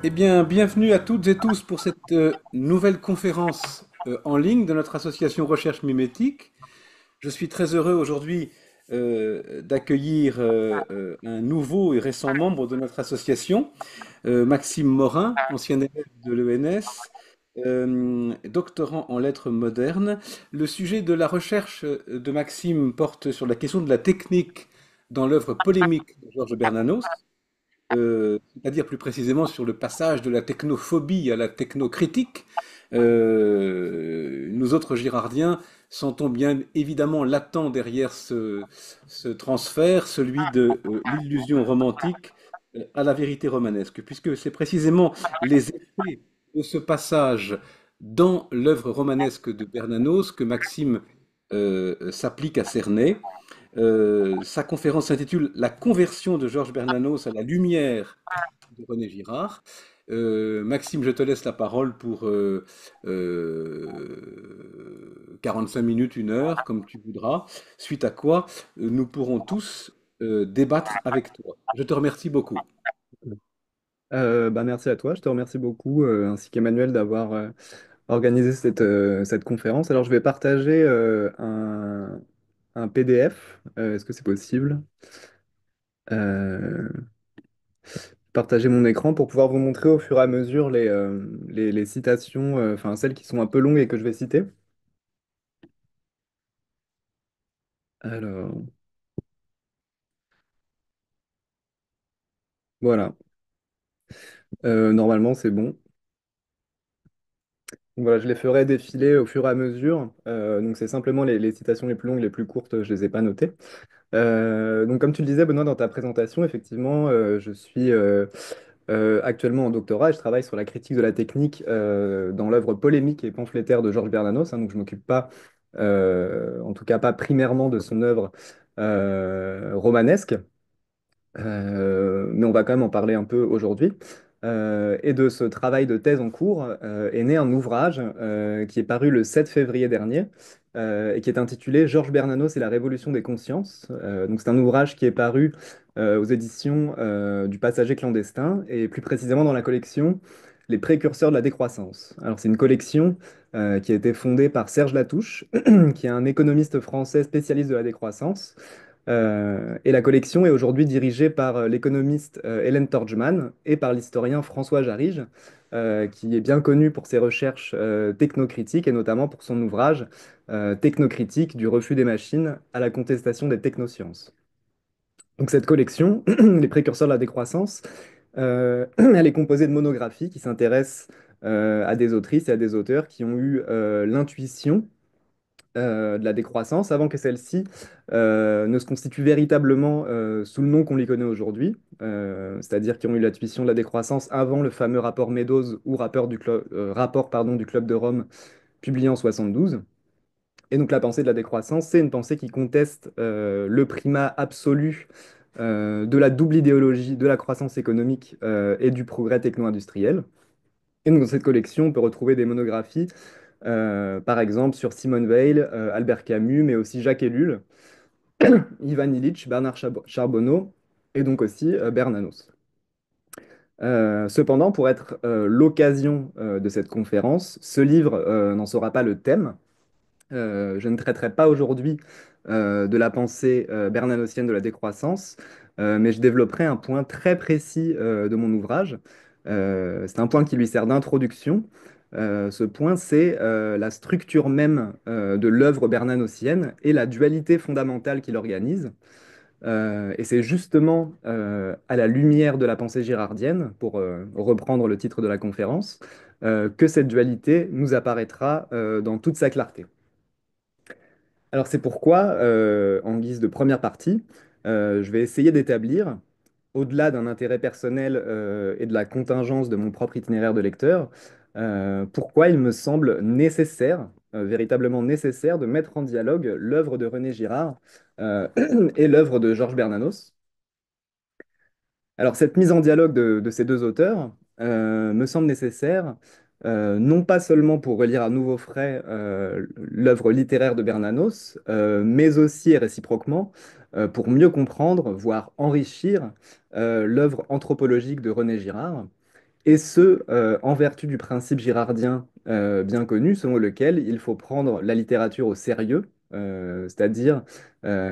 Eh bien, bienvenue à toutes et tous pour cette nouvelle conférence en ligne de notre association Recherche Mimétique. Je suis très heureux aujourd'hui d'accueillir un nouveau et récent membre de notre association, Maxime Morin, ancien élève de l'ENS, doctorant en lettres modernes. Le sujet de la recherche de Maxime porte sur la question de la technique dans l'œuvre polémique de Georges Bernanos, c'est-à-dire plus précisément sur le passage de la technophobie à la technocritique. Nous autres Girardiens sentons bien évidemment latent derrière ce transfert, celui de l'illusion romantique à la vérité romanesque, puisque c'est précisément les effets de ce passage dans l'œuvre romanesque de Bernanos que Maxime s'applique à cerner. Sa conférence s'intitule La conversion de Georges Bernanos à la lumière de René Girard. Maxime, je te laisse la parole pour 45 minutes, 1 heure, comme tu voudras, suite à quoi nous pourrons tous débattre avec toi. Je te remercie beaucoup. Merci à toi, je te remercie beaucoup, ainsi qu'Emmanuel d'avoir organisé cette conférence. Alors, je vais partager un PDF. Est-ce que c'est possible? Euh, Partager mon écran pour pouvoir vous montrer au fur et à mesure les citations, enfin celles qui sont un peu longues et que je vais citer. Alors, voilà. Normalement, c'est bon. Donc voilà, je les ferai défiler au fur et à mesure. Donc, c'est simplement les citations les plus longues, les plus courtes, je les ai pas notées. Donc, comme tu le disais, Benoît, dans ta présentation, effectivement, je suis actuellement en doctorat et je travaille sur la critique de la technique dans l'œuvre polémique et pamphlétaire de Georges Bernanos. Donc, je m'occupe pas, en tout cas pas primairement de son œuvre romanesque. Mais on va quand même en parler un peu aujourd'hui. Et de ce travail de thèse en cours est né un ouvrage qui est paru le 7 février dernier et qui est intitulé Georges Bernanos et la révolution des consciences. Donc c'est un ouvrage qui est paru aux éditions du Passager clandestin et plus précisément dans la collection Les précurseurs de la décroissance. Alors c'est une collection qui a été fondée par Serge Latouche, qui est un économiste français spécialiste de la décroissance et la collection est aujourd'hui dirigée par l'économiste Hélène Torgman et par l'historien François Jarige, qui est bien connu pour ses recherches technocritiques et notamment pour son ouvrage Technocritique du refus des machines à la contestation des technosciences. Donc cette collection, Les précurseurs de la décroissance, elle est composée de monographies qui s'intéressent à des autrices et à des auteurs qui ont eu l'intuition de la décroissance avant que celle-ci ne se constitue véritablement sous le nom qu'on lui connaît aujourd'hui, c'est-à-dire qui ont eu la tuition de la décroissance avant le fameux rapport Meadows ou rapport pardon, du Club de Rome publié en 72. Et donc la pensée de la décroissance, c'est une pensée qui conteste le primat absolu de la double idéologie de la croissance économique et du progrès techno-industriel. Et donc dans cette collection, on peut retrouver des monographies par exemple sur Simone Weil, Albert Camus, mais aussi Jacques Ellul, Ivan Illich, Bernard Charbonneau et donc aussi Bernanos. Cependant, pour être l'occasion de cette conférence, ce livre n'en sera pas le thème. Je ne traiterai pas aujourd'hui de la pensée bernanosienne de la décroissance, mais je développerai un point très précis de mon ouvrage. C'est un point qui lui sert d'introduction. Ce point, c'est la structure même de l'œuvre bernanosienne et la dualité fondamentale qui l'organise. Et c'est justement à la lumière de la pensée girardienne, pour reprendre le titre de la conférence, que cette dualité nous apparaîtra dans toute sa clarté. Alors c'est pourquoi, en guise de première partie, je vais essayer d'établir, au-delà d'un intérêt personnel et de la contingence de mon propre itinéraire de lecteur, pourquoi il me semble nécessaire, véritablement nécessaire, de mettre en dialogue l'œuvre de René Girard euh, et l'œuvre de Georges Bernanos. Alors, cette mise en dialogue de ces deux auteurs me semble nécessaire, non pas seulement pour relire à nouveau frais l'œuvre littéraire de Bernanos, mais aussi et réciproquement pour mieux comprendre, voire enrichir l'œuvre anthropologique de René Girard, et ce, en vertu du principe girardien bien connu, selon lequel il faut prendre la littérature au sérieux, c'est-à-dire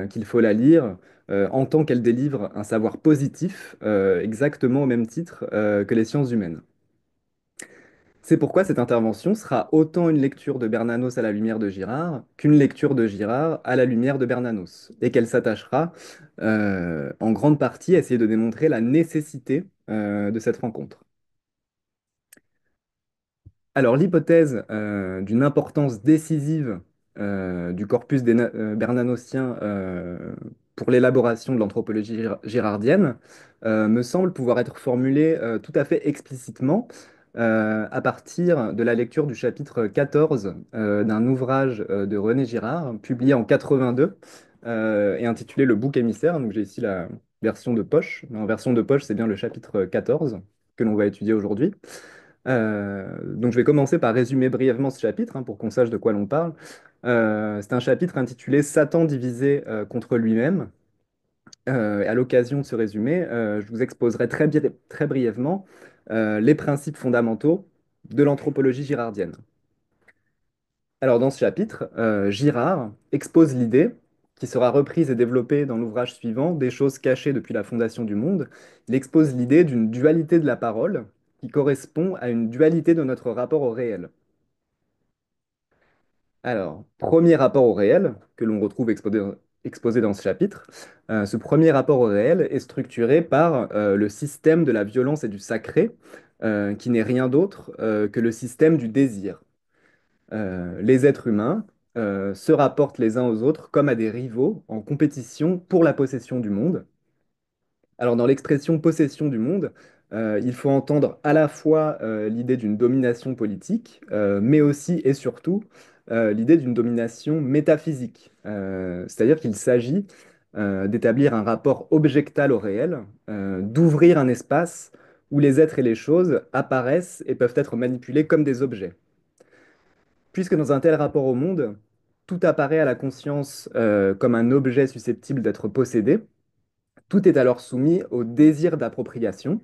qu'il faut la lire en tant qu'elle délivre un savoir positif, exactement au même titre que les sciences humaines. C'est pourquoi cette intervention sera autant une lecture de Bernanos à la lumière de Girard qu'une lecture de Girard à la lumière de Bernanos, et qu'elle s'attachera en grande partie à essayer de démontrer la nécessité de cette rencontre. Alors, l'hypothèse d'une importance décisive du corpus bernanocien pour l'élaboration de l'anthropologie girardienne me semble pouvoir être formulée tout à fait explicitement à partir de la lecture du chapitre 14 d'un ouvrage de René Girard, publié en 82 et intitulé Le bouc émissaire. Donc, j'ai ici la version de poche. En version de poche, c'est bien le chapitre 14 que l'on va étudier aujourd'hui. Donc je vais commencer par résumer brièvement ce chapitre pour qu'on sache de quoi l'on parle. C'est un chapitre intitulé Satan divisé contre lui-même. Et à l'occasion de ce résumé, je vous exposerai très brièvement les principes fondamentaux de l'anthropologie girardienne. Alors dans ce chapitre, Girard expose l'idée, qui sera reprise et développée dans l'ouvrage suivant, Des choses cachées depuis la fondation du monde. Il expose l'idée d'une dualité de la parole qui correspond à une dualité de notre rapport au réel. Alors, premier rapport au réel, que l'on retrouve exposé dans ce chapitre, ce premier rapport au réel est structuré par le système de la violence et du sacré, qui n'est rien d'autre que le système du désir. Les êtres humains se rapportent les uns aux autres comme à des rivaux en compétition pour la possession du monde. Alors, dans l'expression possession du monde, il faut entendre à la fois l'idée d'une domination politique, mais aussi et surtout l'idée d'une domination métaphysique. C'est-à-dire qu'il s'agit d'établir un rapport objectal au réel, d'ouvrir un espace où les êtres et les choses apparaissent et peuvent être manipulés comme des objets. Puisque dans un tel rapport au monde, tout apparaît à la conscience comme un objet susceptible d'être possédé, tout est alors soumis au désir d'appropriation.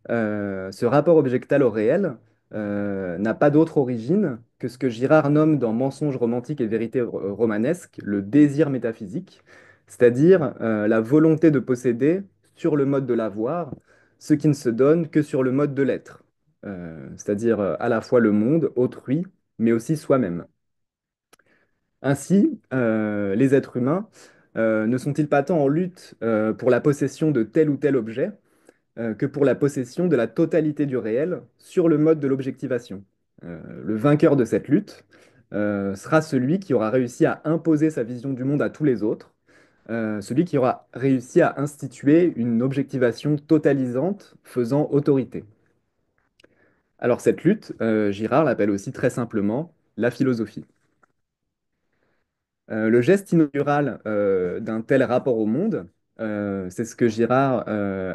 Ce rapport objectal au réel n'a pas d'autre origine que ce que Girard nomme dans Mensonges romantiques et vérités romanesques le désir métaphysique, c'est-à-dire la volonté de posséder sur le mode de l'avoir, ce qui ne se donne que sur le mode de l'être, c'est-à-dire à la fois le monde, autrui, mais aussi soi-même. Ainsi, les êtres humains ne sont-ils pas tant en lutte pour la possession de tel ou tel objet, que pour la possession de la totalité du réel sur le mode de l'objectivation. Le vainqueur de cette lutte sera celui qui aura réussi à imposer sa vision du monde à tous les autres, celui qui aura réussi à instituer une objectivation totalisante faisant autorité. Alors cette lutte, Girard l'appelle aussi très simplement la philosophie. Le geste inaugural d'un tel rapport au monde, c'est ce que Girard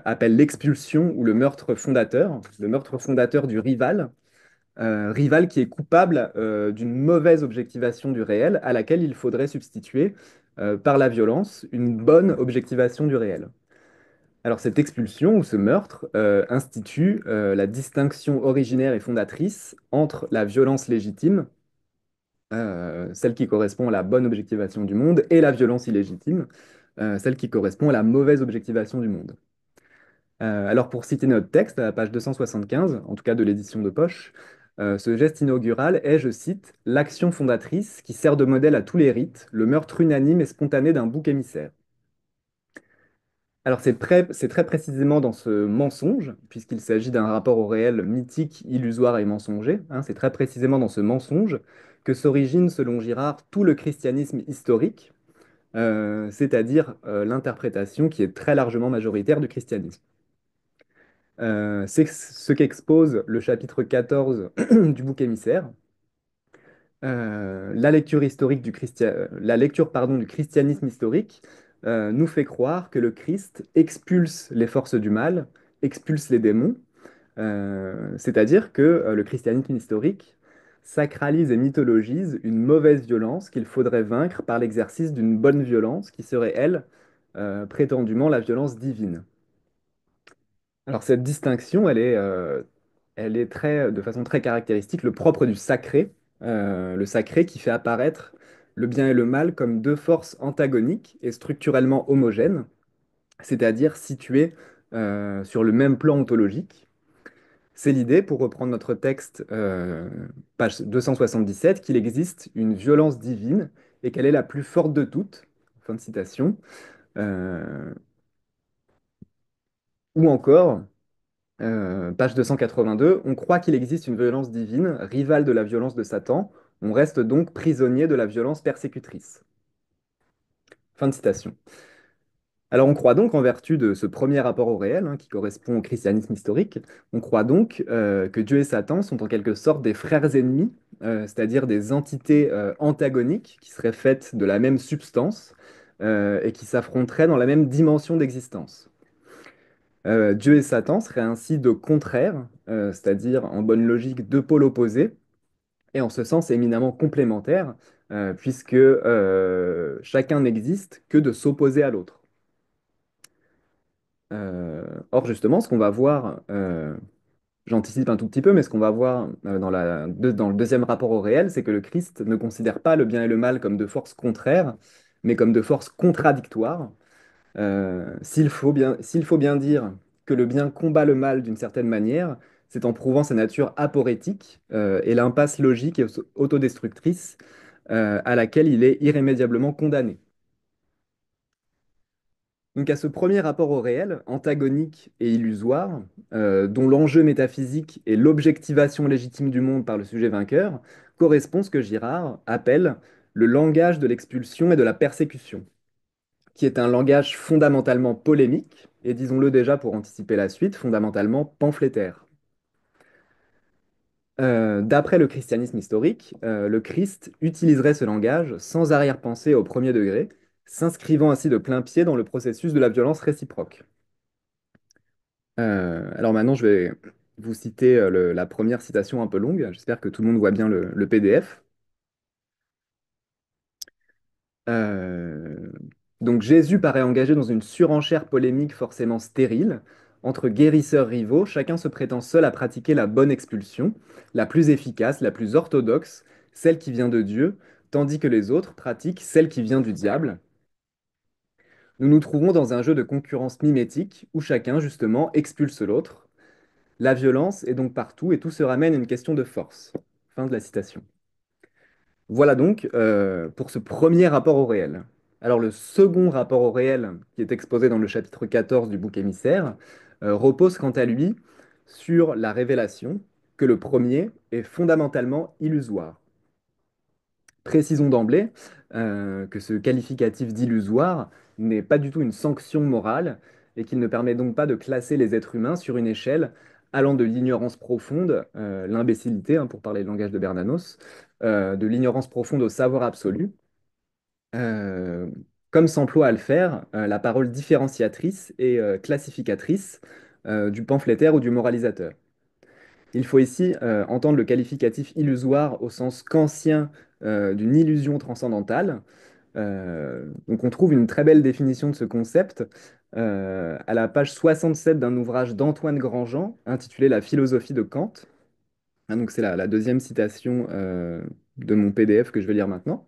appelle l'expulsion ou le meurtre fondateur du rival, rival qui est coupable d'une mauvaise objectivation du réel à laquelle il faudrait substituer par la violence une bonne objectivation du réel. Alors cette expulsion ou ce meurtre institue la distinction originaire et fondatrice entre la violence légitime, celle qui correspond à la bonne objectivation du monde, et la violence illégitime, celle qui correspond à la mauvaise objectivation du monde. Alors pour citer notre texte, à la page 275, en tout cas de l'édition de poche, ce geste inaugural est, je cite, l'action fondatrice qui sert de modèle à tous les rites, le meurtre unanime et spontané d'un bouc émissaire. Alors c'est très précisément dans ce mensonge, puisqu'il s'agit d'un rapport au réel mythique, illusoire et mensonger, c'est très précisément dans ce mensonge que s'origine, selon Girard, tout le christianisme historique, c'est-à-dire l'interprétation qui est très largement majoritaire du christianisme. C'est ce qu'expose le chapitre 14 du bouc émissaire. La lecture historique la lecture, pardon, du christianisme historique nous fait croire que le Christ expulse les forces du mal, expulse les démons, c'est-à-dire que le christianisme historique sacralise et mythologise une mauvaise violence qu'il faudrait vaincre par l'exercice d'une bonne violence qui serait, elle, prétendument la violence divine. Alors cette distinction, elle est elle est de façon très caractéristique le propre du sacré, le sacré qui fait apparaître le bien et le mal comme deux forces antagoniques et structurellement homogènes, c'est-à-dire situées sur le même plan ontologique. C'est l'idée, pour reprendre notre texte, page 277, qu'il existe une violence divine et qu'elle est la plus forte de toutes. Fin de citation. Euh, ou encore, page 282, on croit qu'il existe une violence divine, rivale de la violence de Satan. On reste donc prisonnier de la violence persécutrice. Fin de citation. Alors on croit donc, en vertu de ce premier rapport au réel, hein, qui correspond au christianisme historique, on croit donc que Dieu et Satan sont en quelque sorte des frères ennemis, c'est-à-dire des entités antagoniques qui seraient faites de la même substance et qui s'affronteraient dans la même dimension d'existence. Dieu et Satan seraient ainsi de contraires, c'est-à-dire en bonne logique deux pôles opposés, et en ce sens éminemment complémentaires, puisque chacun n'existe que de s'opposer à l'autre. Or, justement, ce qu'on va voir, j'anticipe un tout petit peu, mais ce qu'on va voir dans le deuxième rapport au réel, c'est que le Christ ne considère pas le bien et le mal comme deux forces contraires, mais comme deux forces contradictoires. S'il faut bien dire que le bien combat le mal d'une certaine manière, c'est en prouvant sa nature aporétique et l'impasse logique et autodestructrice à laquelle il est irrémédiablement condamné. Donc à ce premier rapport au réel, antagonique et illusoire, dont l'enjeu métaphysique est l'objectivation légitime du monde par le sujet vainqueur, correspond ce que Girard appelle le langage de l'expulsion et de la persécution, qui est un langage fondamentalement polémique, et disons-le déjà pour anticiper la suite, fondamentalement pamphlétaire. D'après le christianisme historique, le Christ utiliserait ce langage sans arrière-pensée au premier degré, s'inscrivant ainsi de plein pied dans le processus de la violence réciproque. Alors maintenant, je vais vous citer la première citation un peu longue. J'espère que tout le monde voit bien le PDF. Euh, donc Jésus paraît engagé dans une surenchère polémique forcément stérile. Entre guérisseurs rivaux, chacun se prétend seul à pratiquer la bonne expulsion, la plus efficace, la plus orthodoxe, celle qui vient de Dieu, tandis que les autres pratiquent celle qui vient du diable. Nous nous trouvons dans un jeu de concurrence mimétique où chacun, justement, expulse l'autre. La violence est donc partout et tout se ramène à une question de force. Fin de la citation. Voilà donc pour ce premier rapport au réel. Alors le second rapport au réel, qui est exposé dans le chapitre 14 du bouc émissaire, repose quant à lui sur la révélation que le premier est fondamentalement illusoire. Précisons d'emblée que ce qualificatif d'illusoire n'est pas du tout une sanction morale et qu'il ne permet donc pas de classer les êtres humains sur une échelle allant de l'ignorance profonde, l'imbécilité, hein, pour parler le langage de Bernanos, de l'ignorance profonde au savoir absolu, euh, comme s'emploie à le faire la parole différenciatrice et classificatrice du pamphlétaire ou du moralisateur. Il faut ici entendre le qualificatif illusoire au sens kantien d'une illusion transcendantale. Donc on trouve une très belle définition de ce concept à la page 67 d'un ouvrage d'Antoine Grandjean intitulé La philosophie de Kant. Ah, donc c'est la deuxième citation de mon PDF que je vais lire maintenant.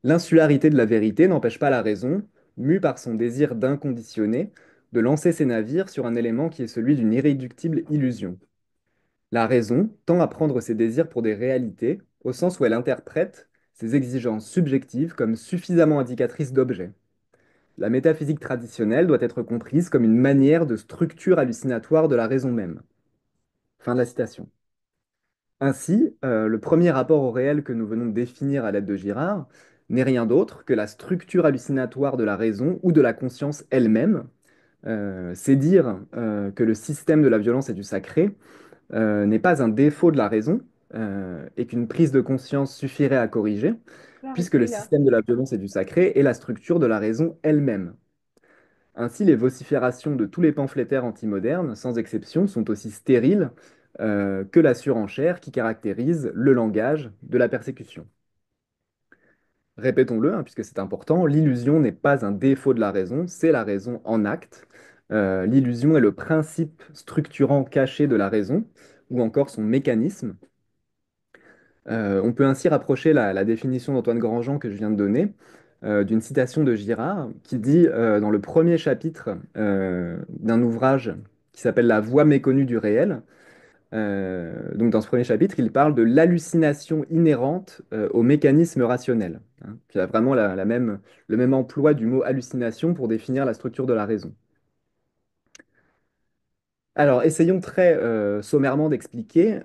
L'insularité de la vérité n'empêche pas la raison, mue par son désir d'inconditionné, de lancer ses navires sur un élément qui est celui d'une irréductible illusion. La raison tend à prendre ses désirs pour des réalités, au sens où elle interprète ses exigences subjectives comme suffisamment indicatrices d'objets. La métaphysique traditionnelle doit être comprise comme une manière de structure hallucinatoire de la raison même. Fin de la citation. Ainsi, le premier rapport au réel que nous venons de définir à l'aide de Girard n'est rien d'autre que la structure hallucinatoire de la raison ou de la conscience elle-même. C'est dire que le système de la violence et du sacré n'est pas un défaut de la raison et qu'une prise de conscience suffirait à corriger, peux puisque le arrêter là. système de la violence et du sacré est la structure de la raison elle-même. Ainsi, les vociférations de tous les pamphlétaires antimodernes, sans exception, sont aussi stériles que la surenchère qui caractérise le langage de la persécution. Répétons-le, hein, puisque c'est important, l'illusion n'est pas un défaut de la raison, c'est la raison en acte. L'illusion est le principe structurant caché de la raison, ou encore son mécanisme. On peut ainsi rapprocher la définition d'Antoine Grandjean que je viens de donner d'une citation de Girard qui dit dans le premier chapitre d'un ouvrage qui s'appelle La voie méconnue du réel. Donc dans ce premier chapitre, il parle de l'hallucination inhérente au mécanisme rationnel, hein. Il y a vraiment le même emploi du mot hallucination pour définir la structure de la raison. Alors, essayons très sommairement d'expliquer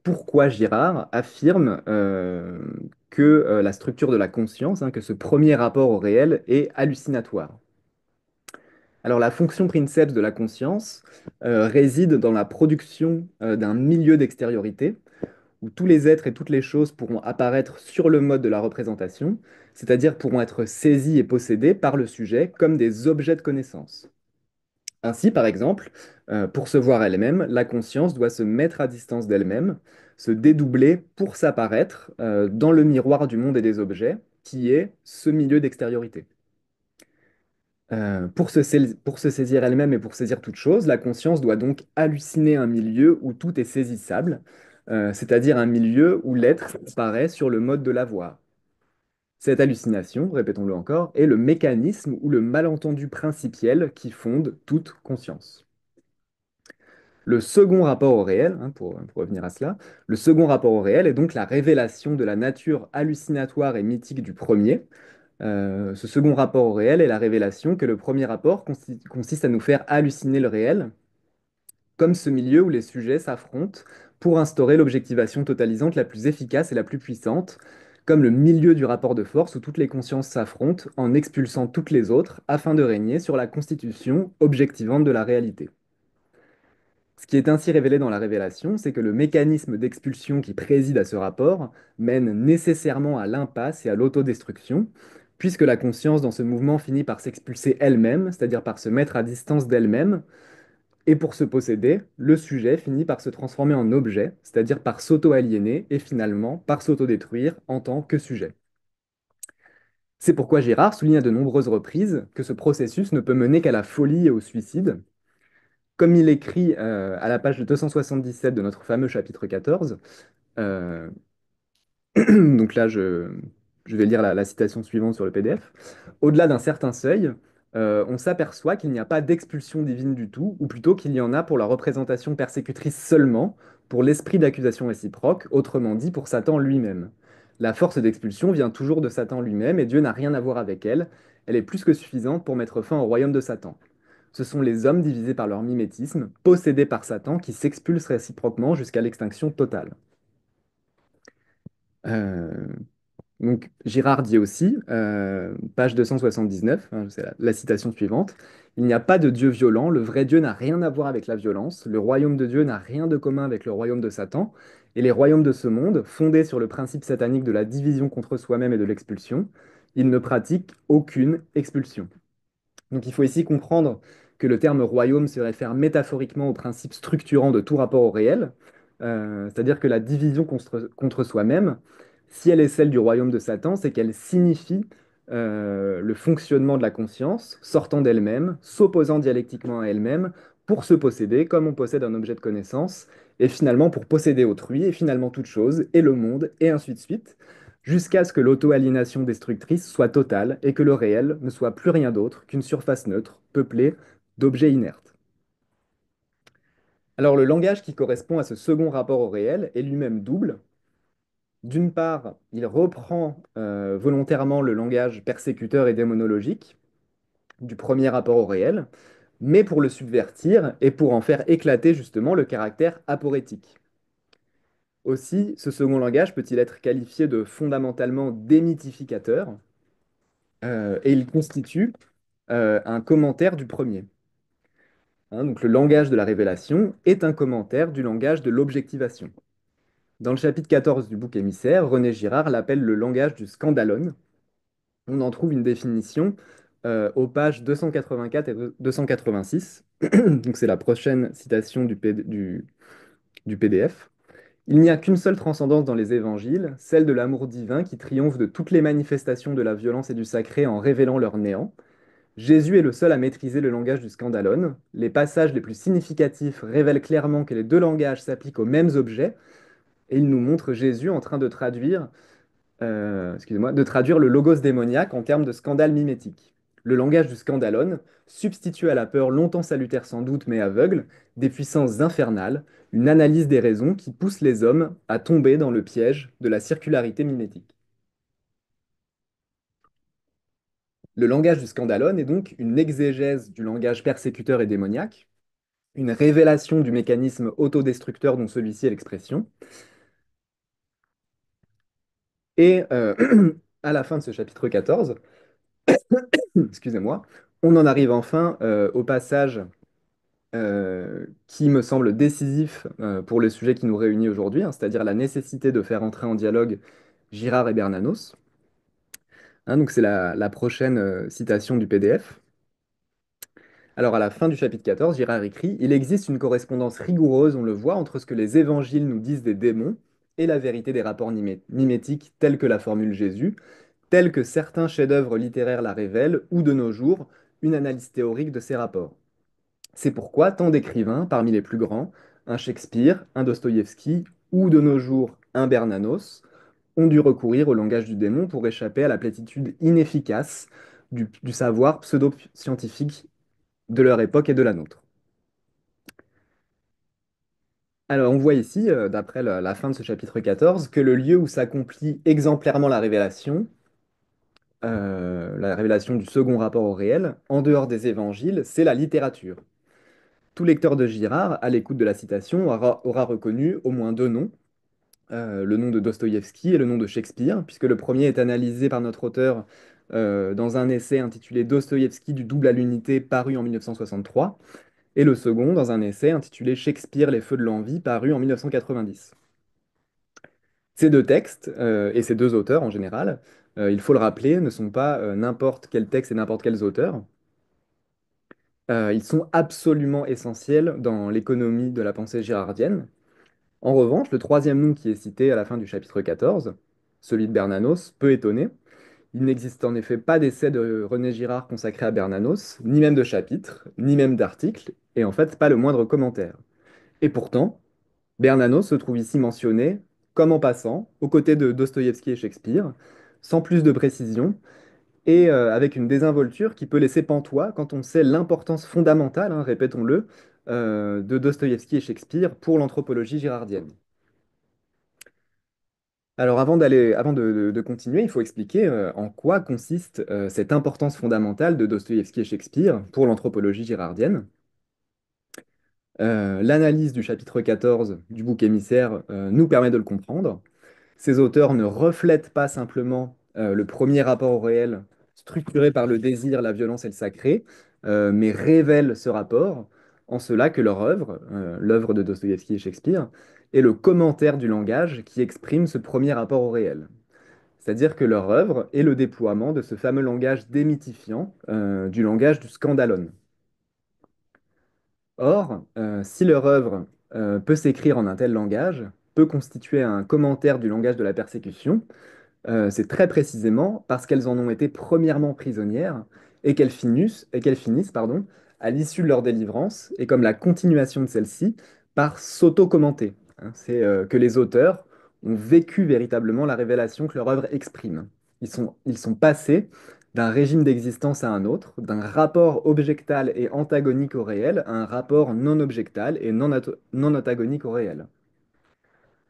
pourquoi Girard affirme que la structure de la conscience, hein, que ce premier rapport au réel est hallucinatoire. Alors, la fonction princeps de la conscience réside dans la production d'un milieu d'extériorité où tous les êtres et toutes les choses pourront apparaître sur le mode de la représentation, c'est-à-dire pourront être saisis et possédés par le sujet comme des objets de connaissance. Ainsi, par exemple, pour se voir elle-même, la conscience doit se mettre à distance d'elle-même, se dédoubler pour s'apparaître dans le miroir du monde et des objets, qui est ce milieu d'extériorité. Pour se saisir elle-même et pour saisir toute chose, la conscience doit donc halluciner un milieu où tout est saisissable, c'est-à-dire un milieu où l'être apparaît sur le mode de la voir. Cette hallucination, répétons-le encore, est le mécanisme ou le malentendu principiel qui fonde toute conscience. Le second rapport au réel, hein, pour revenir à cela, le second rapport au réel est donc la révélation de la nature hallucinatoire et mythique du premier. Ce second rapport au réel est la révélation que le premier rapport consiste à nous faire halluciner le réel, comme ce milieu où les sujets s'affrontent pour instaurer l'objectivation totalisante la plus efficace et la plus puissante, comme le milieu du rapport de force où toutes les consciences s'affrontent en expulsant toutes les autres afin de régner sur la constitution objectivante de la réalité. Ce qui est ainsi révélé dans la révélation, c'est que le mécanisme d'expulsion qui préside à ce rapport mène nécessairement à l'impasse et à l'autodestruction, puisque la conscience dans ce mouvement finit par s'expulser elle-même, c'est-à-dire par se mettre à distance d'elle-même, et pour se posséder, le sujet finit par se transformer en objet, c'est-à-dire par s'auto-aliéner et finalement par s'autodétruire en tant que sujet. C'est pourquoi Girard souligne à de nombreuses reprises que ce processus ne peut mener qu'à la folie et au suicide, comme il écrit à la page 277 de notre fameux chapitre 14, euh, donc là je vais lire la citation suivante sur le PDF. Au-delà d'un certain seuil, on s'aperçoit qu'il n'y a pas d'expulsion divine du tout, ou plutôt qu'il y en a pour la représentation persécutrice seulement, pour l'esprit d'accusation réciproque, autrement dit pour Satan lui-même. La force d'expulsion vient toujours de Satan lui-même, et Dieu n'a rien à voir avec elle. Elle est plus que suffisante pour mettre fin au royaume de Satan. Ce sont les hommes divisés par leur mimétisme, possédés par Satan, qui s'expulsent réciproquement jusqu'à l'extinction totale. Euh, donc Girard dit aussi, page 279, hein, c'est la citation suivante, il n'y a pas de Dieu violent, le vrai Dieu n'a rien à voir avec la violence, le royaume de Dieu n'a rien de commun avec le royaume de Satan, et les royaumes de ce monde, fondés sur le principe satanique de la division contre soi-même et de l'expulsion, ils ne pratiquent aucune expulsion. Donc il faut ici comprendre que le terme royaume se réfère métaphoriquement au principe structurant de tout rapport au réel, c'est-à-dire que la division contre soi-même, si elle est celle du royaume de Satan, c'est qu'elle signifie le fonctionnement de la conscience, sortant d'elle-même, s'opposant dialectiquement à elle-même, pour se posséder comme on possède un objet de connaissance, et finalement pour posséder autrui, et finalement toute chose, et le monde, et ainsi de suite jusqu'à ce que l'auto-aliénation destructrice soit totale et que le réel ne soit plus rien d'autre qu'une surface neutre, peuplée d'objets inertes. Alors le langage qui correspond à ce second rapport au réel est lui-même double. D'une part, il reprend volontairement le langage persécuteur et démonologique du premier rapport au réel, mais pour le subvertir et pour en faire éclater justement le caractère aporétique. Aussi, ce second langage peut-il être qualifié de fondamentalement démythificateur, et il constitue un commentaire du premier. Hein, donc le langage de la révélation est un commentaire du langage de l'objectivation. Dans le chapitre 14 du bouc émissaire, René Girard l'appelle le langage du scandalon. On en trouve une définition aux pages 284 et 286. Donc c'est la prochaine citation du PDF. Il n'y a qu'une seule transcendance dans les évangiles, celle de l'amour divin qui triomphe de toutes les manifestations de la violence et du sacré en révélant leur néant. Jésus est le seul à maîtriser le langage du scandalone. Les passages les plus significatifs révèlent clairement que les deux langages s'appliquent aux mêmes objets, et il nous montre Jésus en train de traduire excusez-moi, de traduire le logos démoniaque en termes de scandale mimétique. Le langage du scandalone substitue à la peur longtemps salutaire sans doute mais aveugle des puissances infernales, une analyse des raisons qui pousse les hommes à tomber dans le piège de la circularité mimétique. Le langage du scandalone est donc une exégèse du langage persécuteur et démoniaque, une révélation du mécanisme autodestructeur dont celui-ci est l'expression, et à la fin de ce chapitre 14, excusez-moi, on en arrive enfin au passage qui me semble décisif pour le sujet qui nous réunit aujourd'hui, hein, c'est-à-dire la nécessité de faire entrer en dialogue Girard et Bernanos. Hein, donc c'est la prochaine citation du PDF. Alors à la fin du chapitre 14, Girard écrit: Il existe une correspondance rigoureuse, on le voit, entre ce que les évangiles nous disent des démons et la vérité des rapports mimétiques tels que la formule Jésus, tels que certains chefs-d'œuvre littéraires la révèlent, ou de nos jours, une analyse théorique de ces rapports. C'est pourquoi tant d'écrivains, parmi les plus grands, un Shakespeare, un Dostoïevski ou de nos jours un Bernanos, ont dû recourir au langage du démon pour échapper à la platitude inefficace du savoir pseudo-scientifique de leur époque et de la nôtre. Alors on voit ici, d'après la fin de ce chapitre 14, que le lieu où s'accomplit exemplairement la révélation du second rapport au réel, en dehors des évangiles, c'est la littérature. Tout lecteur de Girard, à l'écoute de la citation, aura reconnu au moins deux noms, le nom de Dostoïevski et le nom de Shakespeare, puisque le premier est analysé par notre auteur dans un essai intitulé Dostoïevski du double à l'unité, paru en 1963, et le second dans un essai intitulé Shakespeare, les feux de l'envie, paru en 1990. Ces deux textes, et ces deux auteurs en général, il faut le rappeler, ne sont pas n'importe quel texte et n'importe quels auteurs. Ils sont absolument essentiels dans l'économie de la pensée girardienne. En revanche, le troisième nom qui est cité à la fin du chapitre 14, celui de Bernanos, peut étonner. Il n'existe en effet pas d'essai de René Girard consacré à Bernanos, ni même de chapitre, ni même d'article, et en fait pas le moindre commentaire. Et pourtant, Bernanos se trouve ici mentionné, comme en passant, aux côtés de Dostoïevski et Shakespeare, sans plus de précision, et avec une désinvolture qui peut laisser pantois quand on sait l'importance fondamentale, hein, répétons-le, de Dostoïevski et Shakespeare pour l'anthropologie girardienne. Alors avant de continuer, il faut expliquer en quoi consiste cette importance fondamentale de Dostoïevski et Shakespeare pour l'anthropologie girardienne. L'analyse du chapitre 14 du bouc émissaire nous permet de le comprendre. Ces auteurs ne reflètent pas simplement le premier rapport au réel structuré par le désir, la violence et le sacré, mais révèlent ce rapport en cela que leur œuvre, l'œuvre de Dostoïevski et Shakespeare, est le commentaire du langage qui exprime ce premier rapport au réel. C'est-à-dire que leur œuvre est le déploiement de ce fameux langage démythifiant, du langage du scandalone. Or, si leur œuvre peut s'écrire en un tel langage, peut constituer un commentaire du langage de la persécution, c'est très précisément parce qu'elles en ont été premièrement prisonnières et qu'elles finissent, pardon, à l'issue de leur délivrance, et comme la continuation de celle-ci, par s'auto-commenter. Hein. C'est que les auteurs ont vécu véritablement la révélation que leur œuvre exprime. Ils sont passés d'un régime d'existence à un autre, d'un rapport objectal et antagonique au réel à un rapport non objectal et non antagonique au réel.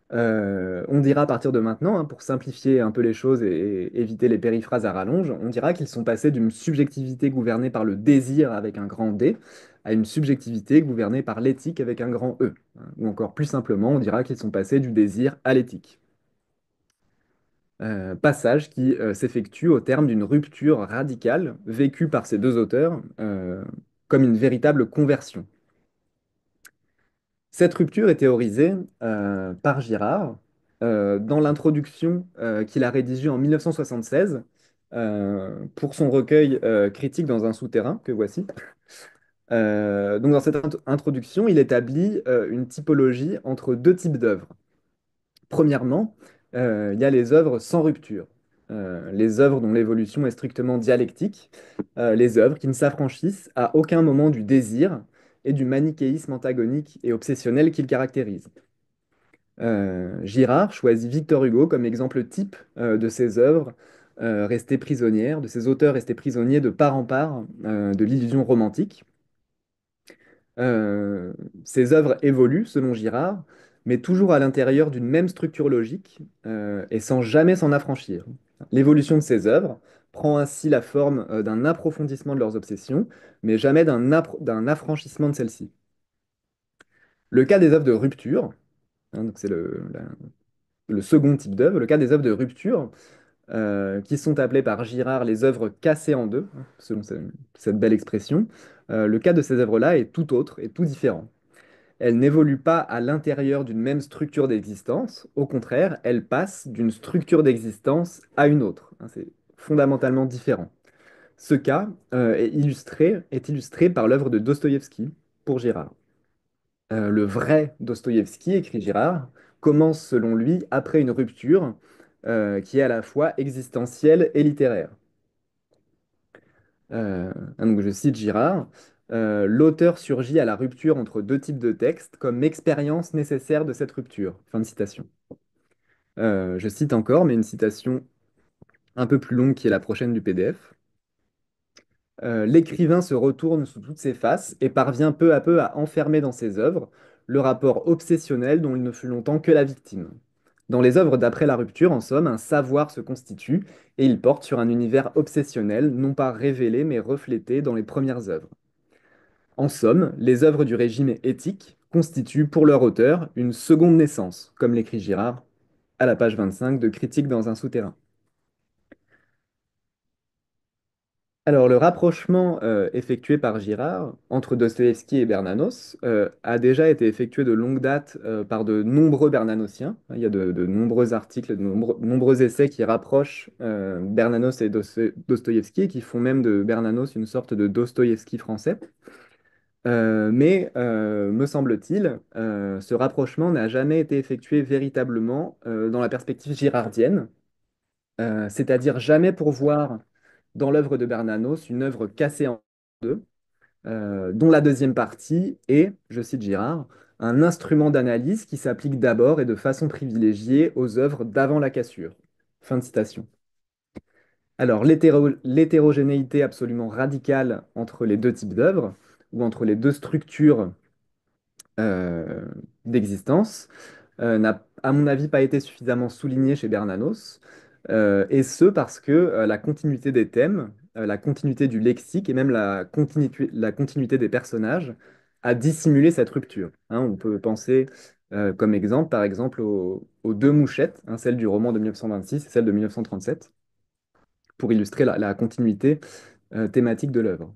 On dira à partir de maintenant, hein, pour simplifier un peu les choses et éviter les périphrases à rallonge, on dira qu'ils sont passés d'une subjectivité gouvernée par le désir avec un grand D à une subjectivité gouvernée par l'éthique avec un grand E. Hein. Ou encore plus simplement, on dira qu'ils sont passés du désir à l'éthique. Passage qui s'effectue au terme d'une rupture radicale vécue par ces deux auteurs comme une véritable conversion. Cette rupture est théorisée par Girard dans l'introduction qu'il a rédigée en 1976 pour son recueil Critique dans un souterrain, que voici. Donc dans cette introduction, il établit une typologie entre deux types d'œuvres. Premièrement, il y a les œuvres sans rupture. les œuvres dont l'évolution est strictement dialectique, les œuvres qui ne s'affranchissent à aucun moment du désir et du manichéisme antagonique et obsessionnel qui le caractérise. Girard choisit Victor Hugo comme exemple type de ces œuvres restées prisonnières, de ces auteurs restés prisonniers de part en part de l'illusion romantique. Euh, Ces œuvres évoluent, selon Girard, mais toujours à l'intérieur d'une même structure logique et sans jamais s'en affranchir. L'évolution de ces œuvres prend ainsi la forme d'un approfondissement de leurs obsessions, mais jamais d'un affranchissement de celles-ci. Le cas des œuvres de rupture, hein, donc c'est le second type d'œuvre, le cas des œuvres de rupture, qui sont appelées par Girard les œuvres cassées en deux, hein, selon cette belle expression, le cas de ces œuvres-là est tout autre et tout différent. Elles n'évoluent pas à l'intérieur d'une même structure d'existence, au contraire, elles passent d'une structure d'existence à une autre, hein. C'est fondamentalement différent. Ce cas est illustré par l'œuvre de Dostoïevski pour Girard. Le vrai Dostoïevski, écrit Girard, commence selon lui après une rupture qui est à la fois existentielle et littéraire. Donc je cite Girard, l'auteur surgit à la rupture entre deux types de textes comme expérience nécessaire de cette rupture. Fin de citation. Je cite encore, mais une citation un peu plus longue qui est la prochaine du PDF. L'écrivain se retourne sous toutes ses faces et parvient peu à peu à enfermer dans ses œuvres le rapport obsessionnel dont il ne fut longtemps que la victime. Dans les œuvres d'après la rupture, en somme, un savoir se constitue et il porte sur un univers obsessionnel, non pas révélé mais reflété dans les premières œuvres. En somme, les œuvres du régime éthique constituent pour leur auteur une seconde naissance, comme l'écrit Girard à la page 25 de Critique dans un souterrain. Alors, le rapprochement effectué par Girard entre Dostoïevski et Bernanos a déjà été effectué de longue date par de nombreux bernanosiens. Il y a de nombreux articles, de nombreux essais qui rapprochent Bernanos et Dostoïevski et qui font même de Bernanos une sorte de Dostoïevski français. Mais me semble-t-il, ce rapprochement n'a jamais été effectué véritablement dans la perspective girardienne, c'est-à-dire jamais pour voir dans l'œuvre de Bernanos une œuvre cassée en deux, dont la deuxième partie est, je cite Girard, un instrument d'analyse qui s'applique d'abord et de façon privilégiée aux œuvres d'avant la cassure. Fin de citation. Alors, l'hétérogénéité absolument radicale entre les deux types d'œuvres, ou entre les deux structures euh, d'existence, n'a, à mon avis, pas été suffisamment souligné chez Bernanos, et ce parce que la continuité des thèmes, la continuité du lexique et même la continuité des personnages a dissimulé cette rupture, hein. On peut penser comme exemple, par exemple, aux deux mouchettes, hein, celle du roman de 1926 et celle de 1937, pour illustrer la continuité thématique de l'œuvre.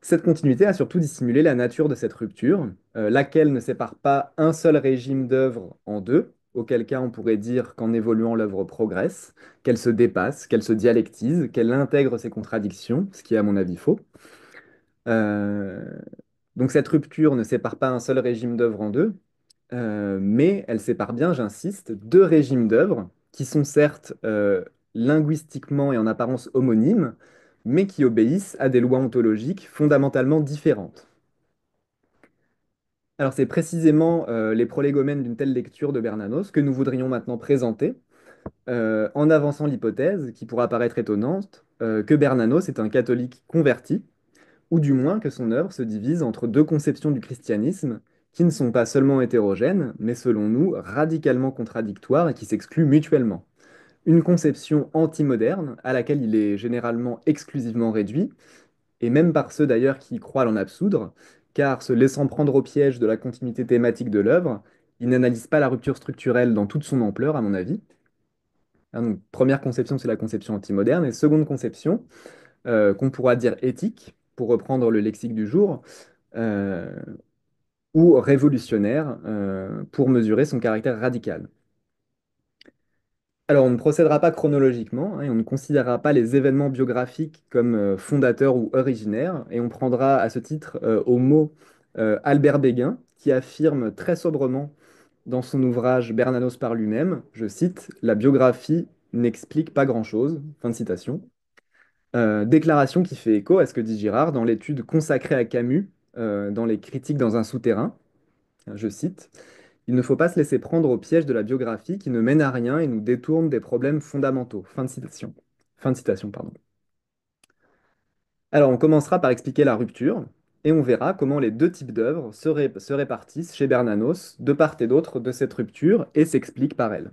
Cette continuité a surtout dissimulé la nature de cette rupture, laquelle ne sépare pas un seul régime d'œuvre en deux, auquel cas on pourrait dire qu'en évoluant l'œuvre progresse, qu'elle se dépasse, qu'elle se dialectise, qu'elle intègre ses contradictions, ce qui est à mon avis faux. Euh, donc cette rupture ne sépare pas un seul régime d'œuvre en deux, mais elle sépare bien, j'insiste, deux régimes d'œuvres qui sont certes linguistiquement et en apparence homonymes, mais qui obéissent à des lois ontologiques fondamentalement différentes. Alors c'est précisément les prolégomènes d'une telle lecture de Bernanos que nous voudrions maintenant présenter, en avançant l'hypothèse, qui pourra paraître étonnante, que Bernanos est un catholique converti, ou du moins que son œuvre se divise entre deux conceptions du christianisme qui ne sont pas seulement hétérogènes, mais selon nous radicalement contradictoires et qui s'excluent mutuellement. Une conception anti-moderne à laquelle il est généralement exclusivement réduit, et même par ceux d'ailleurs qui croient l'en absoudre, car se laissant prendre au piège de la continuité thématique de l'œuvre, il n'analyse pas la rupture structurelle dans toute son ampleur, à mon avis. Hein, donc, première conception, c'est la conception anti-moderne, et seconde conception, qu'on pourra dire éthique, pour reprendre le lexique du jour, euh, ou révolutionnaire, pour mesurer son caractère radical. Alors, on ne procédera pas chronologiquement, hein, et on ne considérera pas les événements biographiques comme fondateurs ou originaires, et on prendra à ce titre au mot Albert Béguin, qui affirme très sobrement dans son ouvrage Bernanos par lui-même, je cite, la biographie n'explique pas grand-chose. Fin de citation. Déclaration qui fait écho à ce que dit Girard dans l'étude consacrée à Camus, dans les critiques dans un souterrain. Je cite, il ne faut pas se laisser prendre au piège de la biographie qui ne mène à rien et nous détourne des problèmes fondamentaux. Fin de citation. Fin de citation, pardon. Alors, on commencera par expliquer la rupture et on verra comment les deux types d'œuvres se répartissent chez Bernanos de part et d'autre de cette rupture et s'expliquent par elle.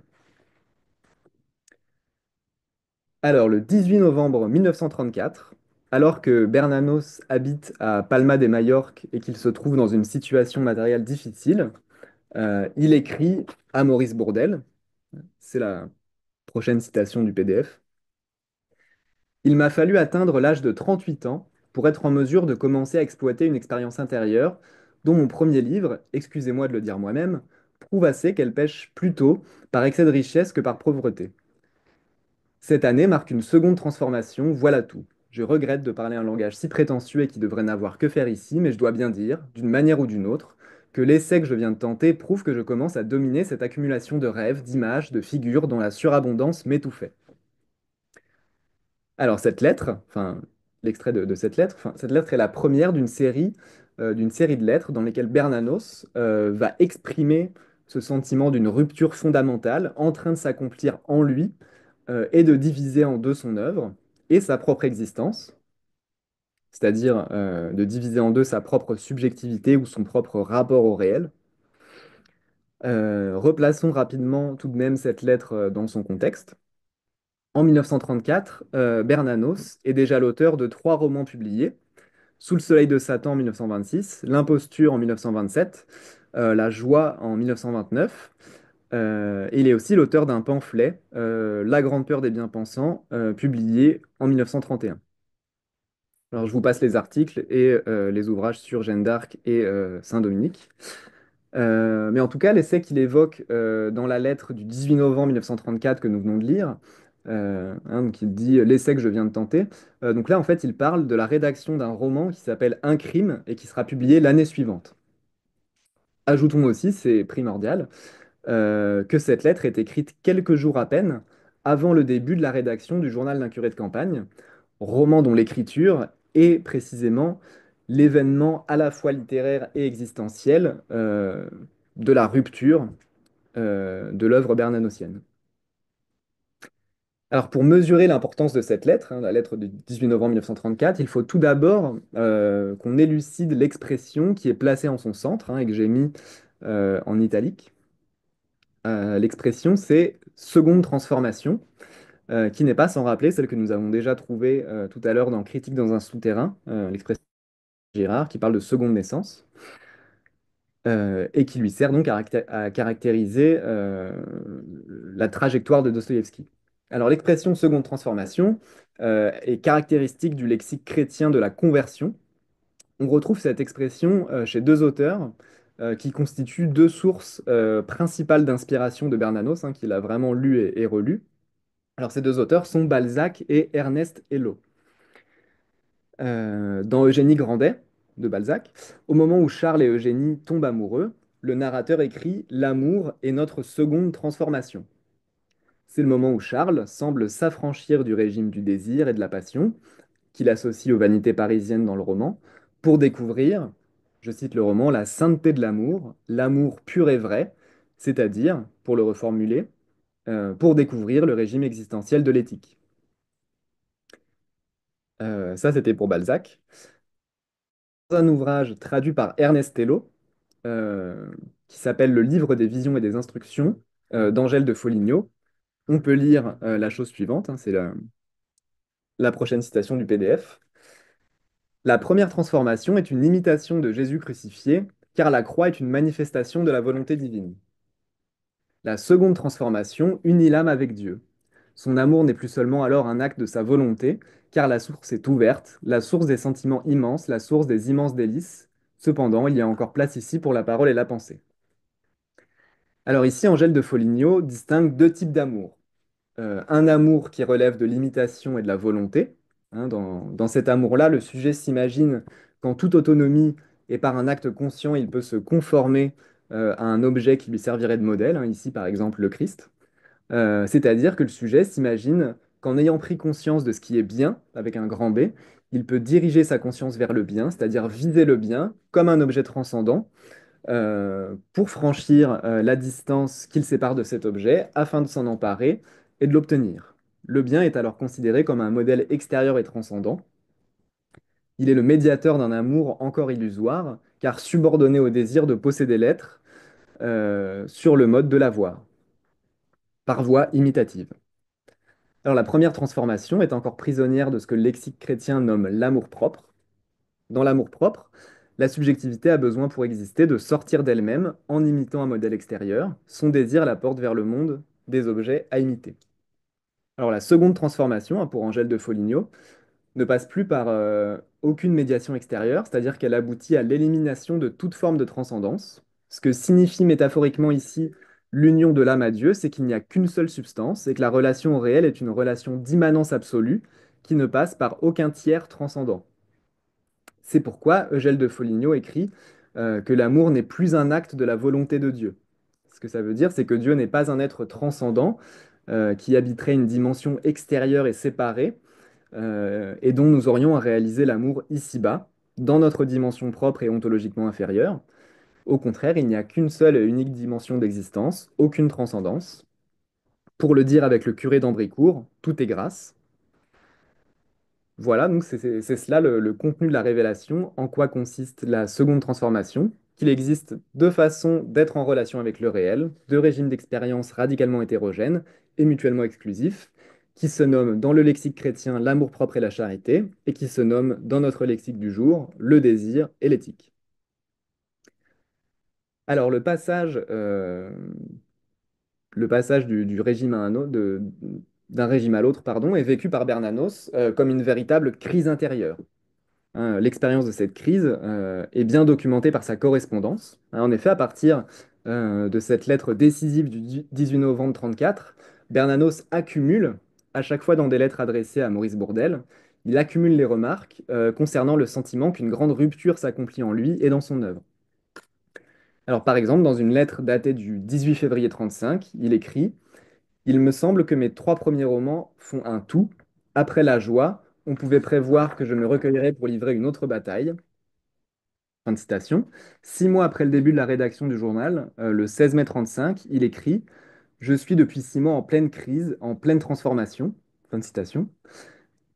Alors, le 18 novembre 1934, alors que Bernanos habite à Palma de Majorque et qu'il se trouve dans une situation matérielle difficile, il écrit à Maurice Bourdelle, c'est la prochaine citation du PDF. Il m'a fallu atteindre l'âge de 38 ans pour être en mesure de commencer à exploiter une expérience intérieure dont mon premier livre, excusez-moi de le dire moi-même, prouve assez qu'elle pêche plutôt par excès de richesse que par pauvreté. Cette année marque une seconde transformation, voilà tout. Je regrette de parler un langage si prétentieux et qui devrait n'avoir que faire ici, mais je dois bien dire, d'une manière ou d'une autre, que l'essai que je viens de tenter prouve que je commence à dominer cette accumulation de rêves, d'images, de figures dont la surabondance m'étouffait. Alors cette lettre, enfin l'extrait de cette lettre, enfin, cette lettre est la première d'une série de lettres dans lesquelles Bernanos va exprimer ce sentiment d'une rupture fondamentale en train de s'accomplir en lui et de diviser en deux son œuvre et sa propre existence, c'est-à-dire de diviser en deux sa propre subjectivité ou son propre rapport au réel. Replaçons rapidement tout de même cette lettre dans son contexte. En 1934, Bernanos est déjà l'auteur de trois romans publiés: Sous le soleil de Satan en 1926, L'imposture en 1927, La joie en 1929. Et il est aussi l'auteur d'un pamphlet, La grande peur des bien-pensants, publié en 1931. Alors je vous passe les articles et les ouvrages sur Jeanne d'Arc et Saint-Dominique. Mais en tout cas, l'essai qu'il évoque dans la lettre du 18 novembre 1934 que nous venons de lire, donc il dit l'essai que je viens de tenter. Donc là, en fait, il parle de la rédaction d'un roman qui s'appelle Un crime et qui sera publié l'année suivante. Ajoutons aussi, c'est primordial, que cette lettre est écrite quelques jours à peine avant le début de la rédaction du journal d'un curé de campagne, roman dont l'écriture est précisément l'événement à la fois littéraire et existentiel de la rupture de l'œuvre bernanosienne. Alors pour mesurer l'importance de cette lettre, la lettre du 18 novembre 1934, il faut tout d'abord qu'on élucide l'expression qui est placée en son centre et que j'ai mis en italique. L'expression, c'est seconde transformation, qui n'est pas sans rappeler celle que nous avons déjà trouvée tout à l'heure dans Critique dans un souterrain, l'expression de Girard, qui parle de seconde naissance, et qui lui sert donc à caractériser la trajectoire de Dostoïevski. Alors l'expression seconde transformation est caractéristique du lexique chrétien de la conversion. On retrouve cette expression chez deux auteurs qui constituent deux sources principales d'inspiration de Bernanos, qu'il a vraiment lu et relu. Alors ces deux auteurs sont Balzac et Ernest Hello. Dans Eugénie Grandet de Balzac, au moment où Charles et Eugénie tombent amoureux, le narrateur écrit «L'amour est notre seconde transformation». C'est le moment où Charles semble s'affranchir du régime du désir et de la passion, qu'il associe aux vanités parisiennes dans le roman, pour découvrir, je cite le roman, la sainteté de l'amour, l'amour pur et vrai, c'est-à-dire, pour le reformuler, pour découvrir le régime existentiel de l'éthique. Ça, c'était pour Balzac. Dans un ouvrage traduit par Ernest Hello, euh, qui s'appelle Le livre des visions et des instructions d'Angèle de Foligno, on peut lire la chose suivante, c'est la prochaine citation du PDF. La première transformation est une imitation de Jésus crucifié, car la croix est une manifestation de la volonté divine. La seconde transformation unit l'âme avec Dieu. Son amour n'est plus seulement alors un acte de sa volonté, car la source est ouverte, la source des sentiments immenses, la source des immenses délices. Cependant, il y a encore place ici pour la parole et la pensée. Alors ici, Angèle de Foligno distingue deux types d'amour. Un amour qui relève de l'imitation et de la volonté. Dans cet amour-là, le sujet s'imagine qu'en toute autonomie et par un acte conscient, il peut se conformer à un objet qui lui servirait de modèle, ici par exemple le Christ. C'est-à-dire que le sujet s'imagine qu'en ayant pris conscience de ce qui est bien, avec un grand B, il peut diriger sa conscience vers le bien, c'est-à-dire viser le bien comme un objet transcendant, pour franchir la distance qu'il sépare de cet objet afin de s'en emparer et de l'obtenir. Le bien est alors considéré comme un modèle extérieur et transcendant. Il est le médiateur d'un amour encore illusoire, car subordonné au désir de posséder l'être sur le mode de l'avoir, par voie imitative. Alors la première transformation est encore prisonnière de ce que le lexique chrétien nomme l'amour-propre. Dans l'amour-propre, la subjectivité a besoin pour exister de sortir d'elle-même en imitant un modèle extérieur. Son désir la porte vers le monde des objets à imiter. Alors la seconde transformation, hein, pour Angèle de Foligno, ne passe plus par aucune médiation extérieure, c'est-à-dire qu'elle aboutit à l'élimination de toute forme de transcendance. Ce que signifie métaphoriquement ici l'union de l'âme à Dieu, c'est qu'il n'y a qu'une seule substance et que la relation au réel est une relation d'immanence absolue qui ne passe par aucun tiers transcendant. C'est pourquoi Eugène de Foligno écrit que l'amour n'est plus un acte de la volonté de Dieu. Ce que ça veut dire, c'est que Dieu n'est pas un être transcendant qui habiterait une dimension extérieure et séparée, et dont nous aurions à réaliser l'amour ici-bas, dans notre dimension propre et ontologiquement inférieure. Au contraire, il n'y a qu'une seule et unique dimension d'existence, aucune transcendance. Pour le dire avec le curé d'Ambricourt, tout est grâce. Voilà, donc c'est cela le contenu de la révélation, en quoi consiste la seconde transformation, qu'il existe deux façons d'être en relation avec le réel, deux régimes d'expérience radicalement hétérogènes et mutuellement exclusifs, qui se nomment dans le lexique chrétien l'amour-propre et la charité, et qui se nomment dans notre lexique du jour le désir et l'éthique. Alors le passage du régime à un autre, d'un régime à l'autre, pardon, est vécu par Bernanos comme une véritable crise intérieure. Hein. L'expérience de cette crise est bien documentée par sa correspondance. Hein, en effet, à partir de cette lettre décisive du 18 novembre 1934, Bernanos accumule, à chaque fois dans des lettres adressées à Maurice Bourdelle, il accumule les remarques concernant le sentiment qu'une grande rupture s'accomplit en lui et dans son œuvre. Alors, par exemple, dans une lettre datée du 18 février 1935, il écrit: il me semble que mes trois premiers romans font un tout. Après la joie, on pouvait prévoir que je me recueillerais pour livrer une autre bataille. Fin de citation. 6 mois après le début de la rédaction du journal, le 16 mai 1935, il écrit: je suis depuis 6 mois en pleine crise, en pleine transformation. Fin de citation.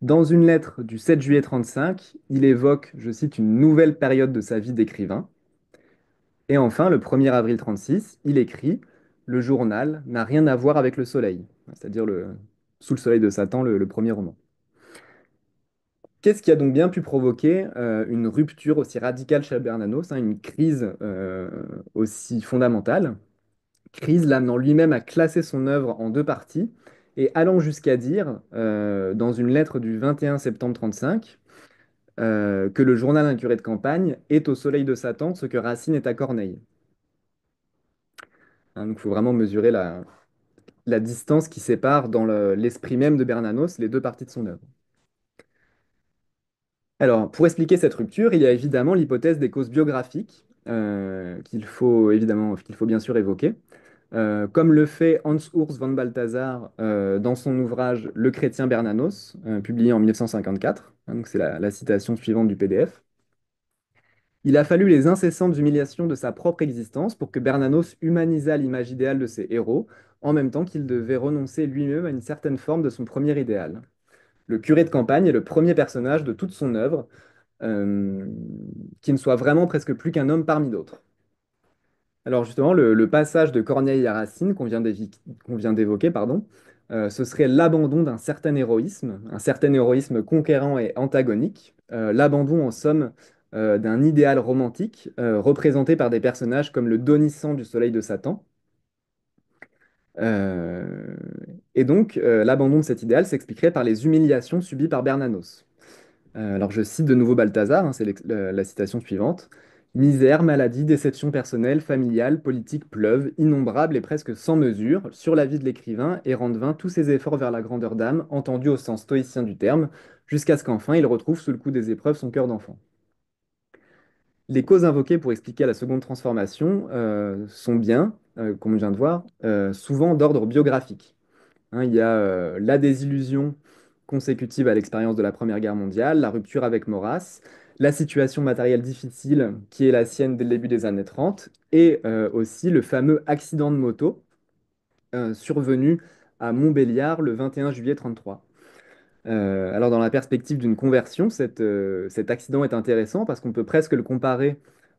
Dans une lettre du 7 juillet 1935, il évoque, je cite, une nouvelle période de sa vie d'écrivain. Et enfin, le 1er avril 1936, il écrit: le journal n'a rien à voir avec le soleil, c'est-à-dire Sous le soleil de Satan, le premier roman. Qu'est-ce qui a donc bien pu provoquer une rupture aussi radicale chez Bernanos, hein, une crise aussi fondamentale, crise l'amenant lui-même à classer son œuvre en deux parties et allant jusqu'à dire, dans une lettre du 21 septembre 1935, que le journal d'un curé de campagne est au soleil de Satan ce que Racine est à Corneille. Hein, donc il faut vraiment mesurer la distance qui sépare dans l'esprit même de Bernanos les deux parties de son œuvre. Alors, pour expliquer cette rupture, il y a évidemment l'hypothèse des causes biographiques qu'il faut bien sûr évoquer, comme le fait Hans Urs von Balthasar dans son ouvrage Le chrétien Bernanos, publié en 1954. Hein, donc c'est la citation suivante du PDF. Il a fallu les incessantes humiliations de sa propre existence pour que Bernanos humanisât l'image idéale de ses héros, en même temps qu'il devait renoncer lui-même à une certaine forme de son premier idéal. Le curé de campagne est le premier personnage de toute son œuvre, euh, qui ne soit vraiment presque plus qu'un homme parmi d'autres. Alors justement, le passage de Corneille à Racine qu'on vient d'évoquer, pardon, ce serait l'abandon un certain héroïsme conquérant et antagonique, l'abandon en somme d'un idéal romantique représenté par des personnages comme le Donissant du soleil de Satan. Euh, et donc, l'abandon de cet idéal s'expliquerait par les humiliations subies par Bernanos. Alors je cite de nouveau Balthazar, hein, c'est la citation suivante. Misère, maladie, déception personnelle, familiale, politique pleuvent, innombrables et presque sans mesure, sur la vie de l'écrivain et rendent vains tous ses efforts vers la grandeur d'âme, entendus au sens stoïcien du terme, jusqu'à ce qu'enfin il retrouve sous le coup des épreuves son cœur d'enfant. Les causes invoquées pour expliquer la seconde transformation sont bien, comme on vient de voir, souvent d'ordre biographique. Hein, il y a la désillusion consécutive à l'expérience de la Première Guerre mondiale, la rupture avec Maurras, la situation matérielle difficile qui est la sienne dès le début des années 30, et aussi le fameux accident de moto survenu à Montbéliard le 21 juillet 33. Alors, dans la perspective d'une conversion, cet accident est intéressant parce qu'on peut presque le comparer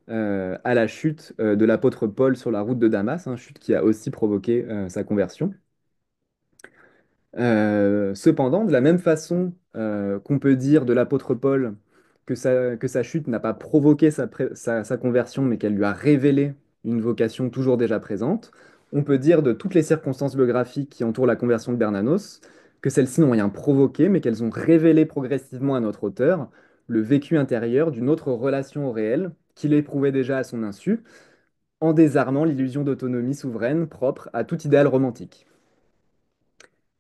à la chute de l'apôtre Paul sur la route de Damas, hein, chute qui a aussi provoqué sa conversion. Cependant, de la même façon qu'on peut dire de l'apôtre Paul que sa chute n'a pas provoqué sa conversion, mais qu'elle lui a révélé une vocation toujours déjà présente, on peut dire de toutes les circonstances biographiques qui entourent la conversion de Bernanos que celles-ci n'ont rien provoqué, mais qu'elles ont révélé progressivement à notre auteur le vécu intérieur d'une autre relation au réel qu'il éprouvait déjà à son insu, en désarmant l'illusion d'autonomie souveraine propre à tout idéal romantique.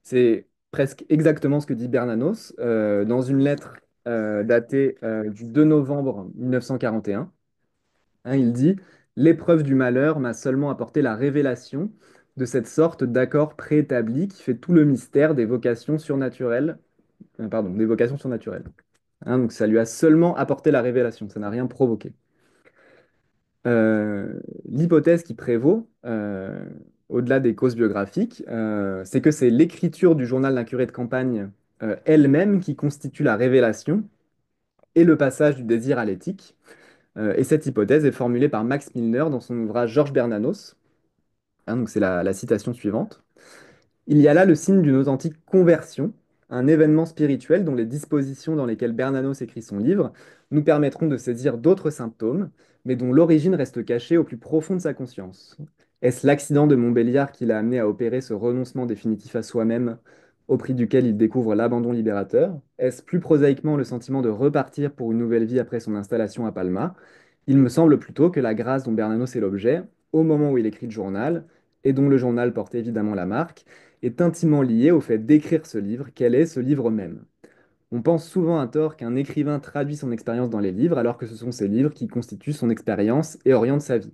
C'est presque exactement ce que dit Bernanos dans une lettre datée du 2 novembre 1941. Hein, il dit: «L'épreuve du malheur m'a seulement apporté la révélation de cette sorte d'accord préétabli qui fait tout le mystère des vocations surnaturelles. Des vocations surnaturelles.» Hein, donc ça lui a seulement apporté la révélation, ça n'a rien provoqué. L'hypothèse qui prévaut, au-delà des causes biographiques, c'est que c'est l'écriture du journal d'un curé de campagne elle-même qui constitue la révélation et le passage du désir à l'éthique. Et cette hypothèse est formulée par Max Milner dans son ouvrage Georges Bernanos. Hein, donc c'est la citation suivante. Il y a là le signe d'une authentique conversion, un événement spirituel dont les dispositions dans lesquelles Bernanos écrit son livre nous permettront de saisir d'autres symptômes, mais dont l'origine reste cachée au plus profond de sa conscience. Est-ce l'accident de Montbéliard qui l'a amené à opérer ce renoncement définitif à soi-même, au prix duquel il découvre l'abandon libérateur? Est-ce plus prosaïquement le sentiment de repartir pour une nouvelle vie après son installation à Palma? Il me semble plutôt que la grâce dont Bernanos est l'objet, au moment où il écrit le journal, et dont le journal porte évidemment la marque, est intimement lié au fait d'écrire ce livre, quel est ce livre même. On pense souvent à tort qu'un écrivain traduit son expérience dans les livres, alors que ce sont ces livres qui constituent son expérience et orientent sa vie.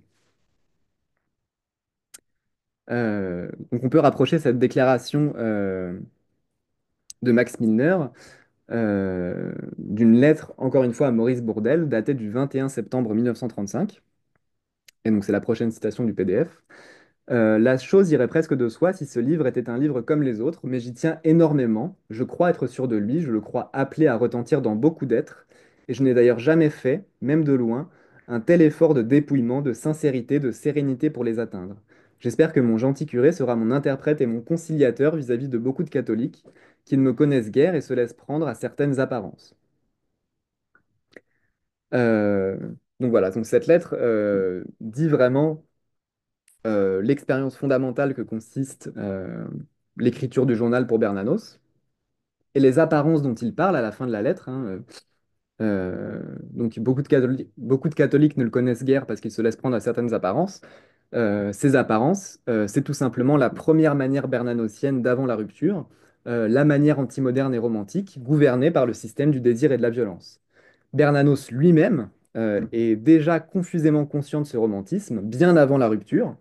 Donc on peut rapprocher cette déclaration de Max Milner d'une lettre, encore une fois, à Maurice Bourdelle, datée du 21 septembre 1935. Et donc c'est la prochaine citation du PDF. La chose irait presque de soi si ce livre était un livre comme les autres, mais j'y tiens énormément. Je crois être sûr de lui, je le crois appelé à retentir dans beaucoup d'êtres, et je n'ai d'ailleurs jamais fait, même de loin, un tel effort de dépouillement, de sincérité, de sérénité pour les atteindre. J'espère que mon gentil curé sera mon interprète et mon conciliateur vis-à-vis de beaucoup de catholiques qui ne me connaissent guère et se laissent prendre à certaines apparences. Euh, donc voilà, donc cette lettre dit vraiment l'expérience fondamentale que consiste l'écriture du journal pour Bernanos et les apparences dont il parle à la fin de la lettre. Hein, donc beaucoup de catholiques ne le connaissent guère parce qu'ils se laissent prendre à certaines apparences. Ces apparences, c'est tout simplement la première manière bernanosienne d'avant la rupture, la manière antimoderne et romantique, gouvernée par le système du désir et de la violence. Bernanos lui-même est déjà confusément conscient de ce romantisme bien avant la rupture,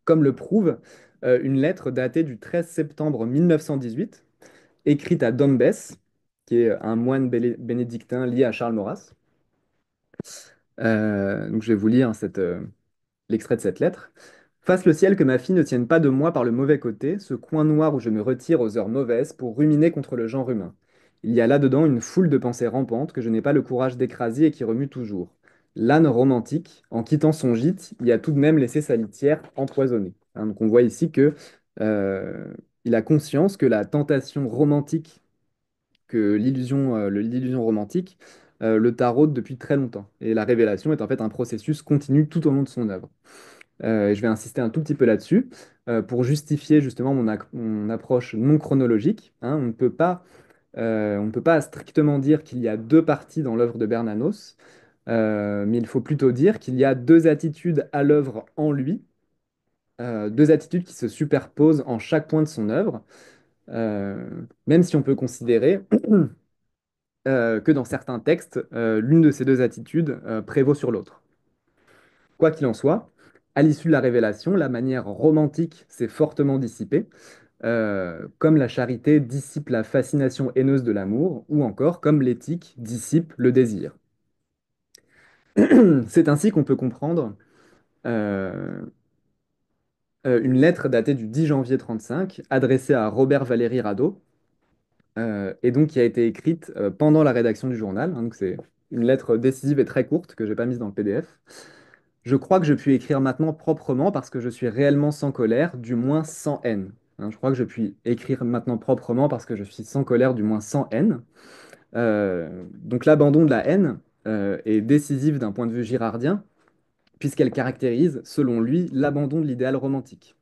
comme le prouve une lettre datée du 13 septembre 1918, écrite à Dombes, qui est un moine bénédictin lié à Charles Maurras. Donc je vais vous lire l'extrait de cette lettre. Fasse le ciel que ma fille ne tienne pas de moi par le mauvais côté, ce coin noir où je me retire aux heures mauvaises pour ruminer contre le genre humain. Il y a là-dedans une foule de pensées rampantes que je n'ai pas le courage d'écraser et qui remuent toujours. L'âne romantique, en quittant son gîte, y a tout de même laissé sa litière empoisonnée. Hein, donc on voit ici que il a conscience que la tentation romantique, que l'illusion romantique, le taraude depuis très longtemps. Et la révélation est en fait un processus continu tout au long de son œuvre. Et je vais insister un tout petit peu là-dessus pour justifier justement mon approche non chronologique. Hein. On ne peut pas strictement dire qu'il y a deux parties dans l'œuvre de Bernanos, mais il faut plutôt dire qu'il y a deux attitudes à l'œuvre en lui, deux attitudes qui se superposent en chaque point de son œuvre, euh, même si on peut considérer que dans certains textes, l'une de ces deux attitudes prévaut sur l'autre. Quoi qu'il en soit, à l'issue de la révélation, la manière romantique s'est fortement dissipée. comme la charité dissipe la fascination haineuse de l'amour, ou encore comme l'éthique dissipe le désir. C'est ainsi qu'on peut comprendre euh, une lettre datée du 10 janvier 35, adressée à Robert Valéry Radeau, et donc qui a été écrite pendant la rédaction du journal. Hein. Donc c'est une lettre décisive et très courte que j'ai pas mise dans le PDF. Je crois que je puis écrire maintenant proprement parce que je suis réellement sans colère, du moins sans haine. Hein, je crois que je puis écrire maintenant proprement parce que je suis sans colère, du moins sans haine. Donc l'abandon de la haine est décisif d'un point de vue girardien, puisqu'elle caractérise, selon lui, l'abandon de l'idéal romantique.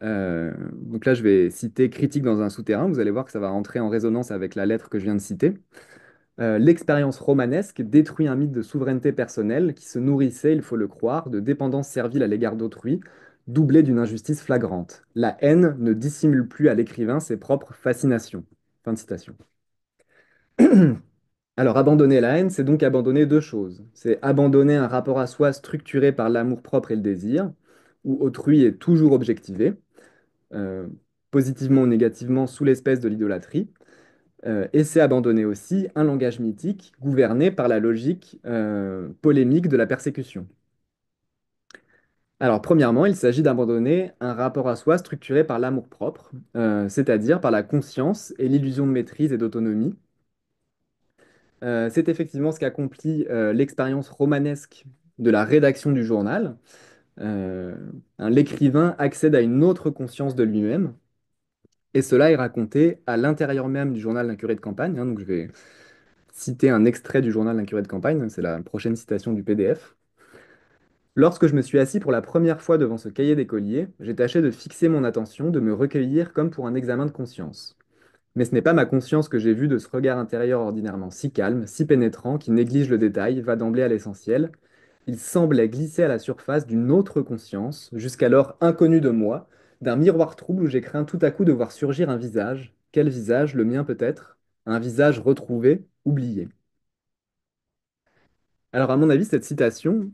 Donc là, je vais citer Critique dans un souterrain. Vous allez voir que ça va entrer en résonance avec la lettre que je viens de citer. L'expérience romanesque détruit un mythe de souveraineté personnelle qui se nourrissait, il faut le croire, de dépendance servile à l'égard d'autrui, doublée d'une injustice flagrante. La haine ne dissimule plus à l'écrivain ses propres fascinations. Fin de citation. Alors, abandonner la haine, c'est donc abandonner deux choses. C'est abandonner un rapport à soi structuré par l'amour-propre et le désir, où autrui est toujours objectivé, euh, positivement ou négativement sous l'espèce de l'idolâtrie. Et c'est abandonner aussi un langage mythique gouverné par la logique polémique de la persécution. Alors, premièrement, il s'agit d'abandonner un rapport à soi structuré par l'amour-propre, c'est-à-dire par la conscience et l'illusion de maîtrise et d'autonomie. C'est effectivement ce qu'accomplit l'expérience romanesque de la rédaction du journal. Euh, L'écrivain accède à une autre conscience de lui-même, et cela est raconté à l'intérieur même du journal d'un curé de campagne. Hein. Donc, je vais citer un extrait du journal d'un curé de campagne, c'est la prochaine citation du PDF. Lorsque je me suis assis pour la première fois devant ce cahier d'écolier, j'ai tâché de fixer mon attention, de me recueillir comme pour un examen de conscience. Mais ce n'est pas ma conscience que j'ai vue de ce regard intérieur ordinairement si calme, si pénétrant, qui néglige le détail, va d'emblée à l'essentiel. Il semblait glisser à la surface d'une autre conscience, jusqu'alors inconnue de moi, d'un miroir trouble où j'ai craint tout à coup de voir surgir un visage. Quel visage? Le mien peut-être? Un visage retrouvé, oublié. Alors, à mon avis, cette citation,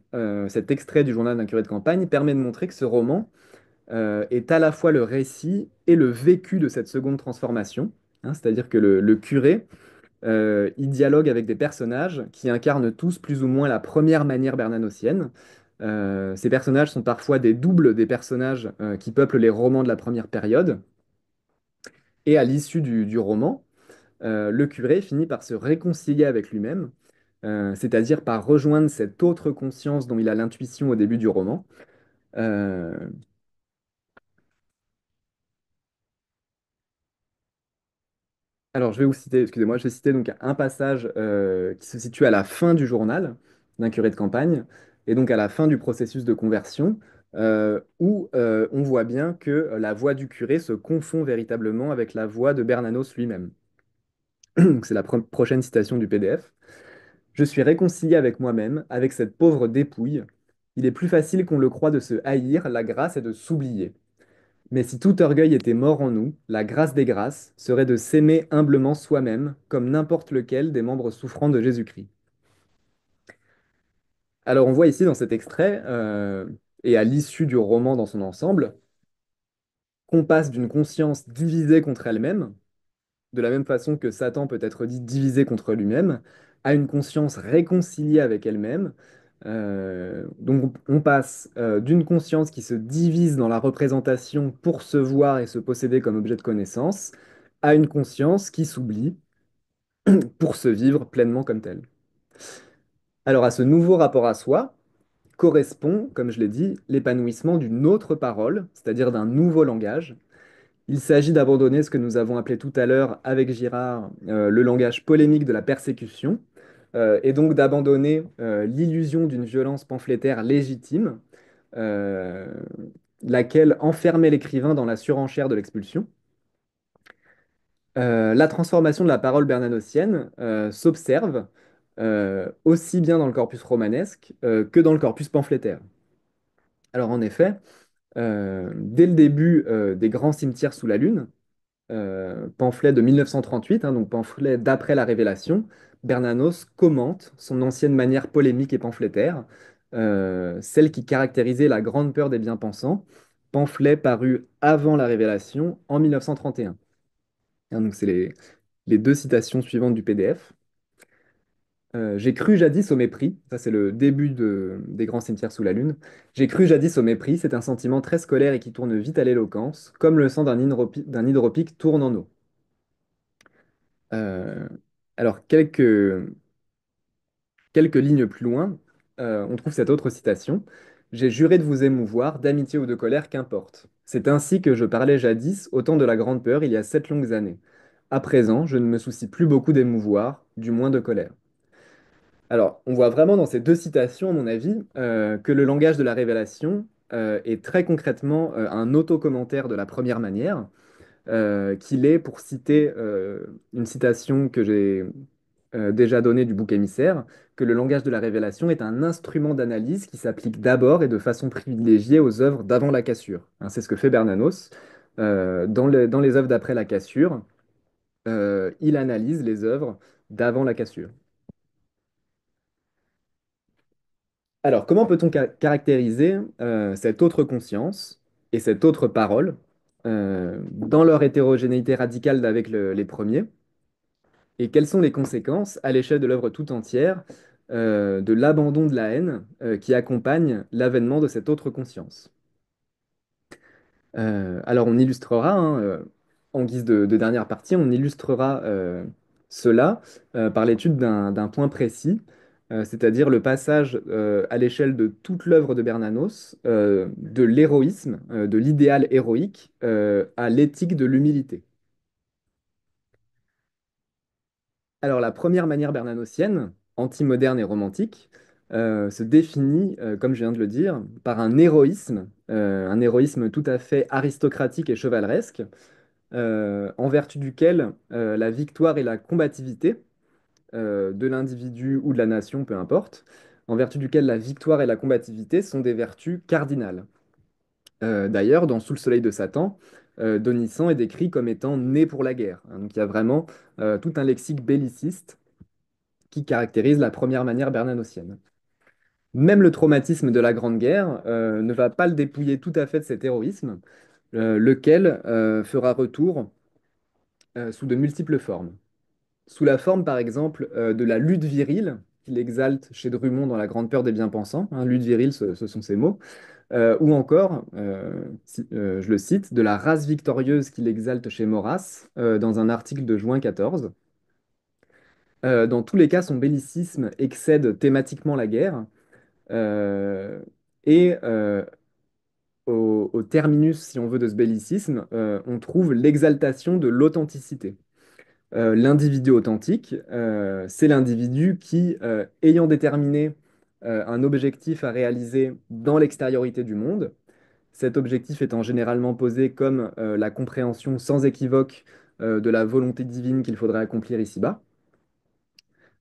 cet extrait du journal d'un curé de campagne, permet de montrer que ce roman est à la fois le récit et le vécu de cette seconde transformation. Hein, c'est-à-dire que le curé, il dialogue avec des personnages qui incarnent tous plus ou moins la première manière bernanocienne. Ces personnages sont parfois des doubles des personnages qui peuplent les romans de la première période. Et à l'issue du roman, le curé finit par se réconcilier avec lui-même, c'est-à-dire par rejoindre cette autre conscience dont il a l'intuition au début du roman. Euh, alors, je vais vous citer, excusez-moi, je vais citer donc un passage qui se situe à la fin du journal d'un curé de campagne, et donc à la fin du processus de conversion, où on voit bien que la voix du curé se confond véritablement avec la voix de Bernanos lui-même. Donc, c'est la prochaine citation du PDF. Je suis réconcilié avec moi-même, avec cette pauvre dépouille. Il est plus facile qu'on le croit de se haïr, la grâce est de s'oublier. Mais si tout orgueil était mort en nous, la grâce des grâces serait de s'aimer humblement soi-même, comme n'importe lequel des membres souffrants de Jésus-Christ. Alors on voit ici dans cet extrait, et à l'issue du roman dans son ensemble, qu'on passe d'une conscience divisée contre elle-même, de la même façon que Satan peut être dit divisé contre lui-même, à une conscience réconciliée avec elle-même. Donc on passe d'une conscience qui se divise dans la représentation pour se voir et se posséder comme objet de connaissance, à une conscience qui s'oublie pour se vivre pleinement comme telle. Alors à ce nouveau rapport à soi correspond, comme je l'ai dit, l'épanouissement d'une autre parole, c'est-à-dire d'un nouveau langage. Il s'agit d'abandonner ce que nous avons appelé tout à l'heure avec Girard le langage polémique de la persécution, et donc d'abandonner l'illusion d'une violence pamphlétaire légitime, euh, laquelle enfermait l'écrivain dans la surenchère de l'expulsion. La transformation de la parole bernanocienne s'observe aussi bien dans le corpus romanesque que dans le corpus pamphlétaire. Alors en effet, dès le début des grands cimetières sous la Lune, pamphlet de 1938, hein, donc pamphlet d'après la Révélation, Bernanos commente son ancienne manière polémique et pamphlétaire, celle qui caractérisait la grande peur des bien-pensants, pamphlet paru avant la Révélation en 1931. Donc c'est les deux citations suivantes du PDF. J'ai cru jadis au mépris, ça c'est le début des grands cimetières sous la lune. J'ai cru jadis au mépris, c'est un sentiment très scolaire et qui tourne vite à l'éloquence, comme le sang d'un hydropique tourne en eau. Euh, alors, quelques lignes plus loin, on trouve cette autre citation. J'ai juré de vous émouvoir, d'amitié ou de colère, qu'importe. C'est ainsi que je parlais jadis, au temps de la grande peur, il y a 7 longues années. À présent, je ne me soucie plus beaucoup d'émouvoir, du moins de colère. Alors, on voit vraiment dans ces deux citations, à mon avis, que le langage de la révélation est très concrètement un autocommentaire de la première manière, qu'il est, pour citer une citation que j'ai déjà donnée du bouc émissaire, que le langage de la révélation est un instrument d'analyse qui s'applique d'abord et de façon privilégiée aux œuvres d'avant la cassure. Hein, c'est ce que fait Bernanos. Dans les œuvres d'après la cassure, il analyse les œuvres d'avant la cassure. Alors, comment peut-on caractériser cette autre conscience et cette autre parole dans leur hétérogénéité radicale avec les premiers? Et quelles sont les conséquences à l'échelle de l'œuvre tout entière de l'abandon de la haine qui accompagne l'avènement de cette autre conscience? Alors on illustrera, hein, en guise de dernière partie, on illustrera cela par l'étude d'un point précis, c'est-à-dire le passage à l'échelle de toute l'œuvre de Bernanos, de l'héroïsme, de l'idéal héroïque, à l'éthique de l'humilité. Alors la première manière bernanosienne, anti-moderne et romantique, se définit, comme je viens de le dire, par un héroïsme tout à fait aristocratique et chevaleresque, en vertu duquel la victoire et la combativité de l'individu ou de la nation, peu importe, en vertu duquel la victoire et la combativité sont des vertus cardinales. D'ailleurs, dans Sous le soleil de Satan, Donisan est décrit comme étant né pour la guerre. Hein. Donc il y a vraiment tout un lexique belliciste qui caractérise la première manière bernanosienne. Même le traumatisme de la Grande Guerre ne va pas le dépouiller tout à fait de cet héroïsme, lequel fera retour sous de multiples formes. Sous la forme, par exemple, de la lutte virile, qu'il exalte chez Drummond dans La Grande Peur des Bien-Pensants, hein, lutte virile, ce sont ses mots, ou encore, je le cite, de la race victorieuse qu'il exalte chez Maurras, dans un article de juin 14. Dans tous les cas, son bellicisme excède thématiquement la guerre, euh, et au terminus, si on veut, de ce bellicisme, on trouve l'exaltation de l'authenticité. L'individu authentique, c'est l'individu qui, ayant déterminé un objectif à réaliser dans l'extériorité du monde, cet objectif étant généralement posé comme la compréhension sans équivoque de la volonté divine qu'il faudrait accomplir ici-bas.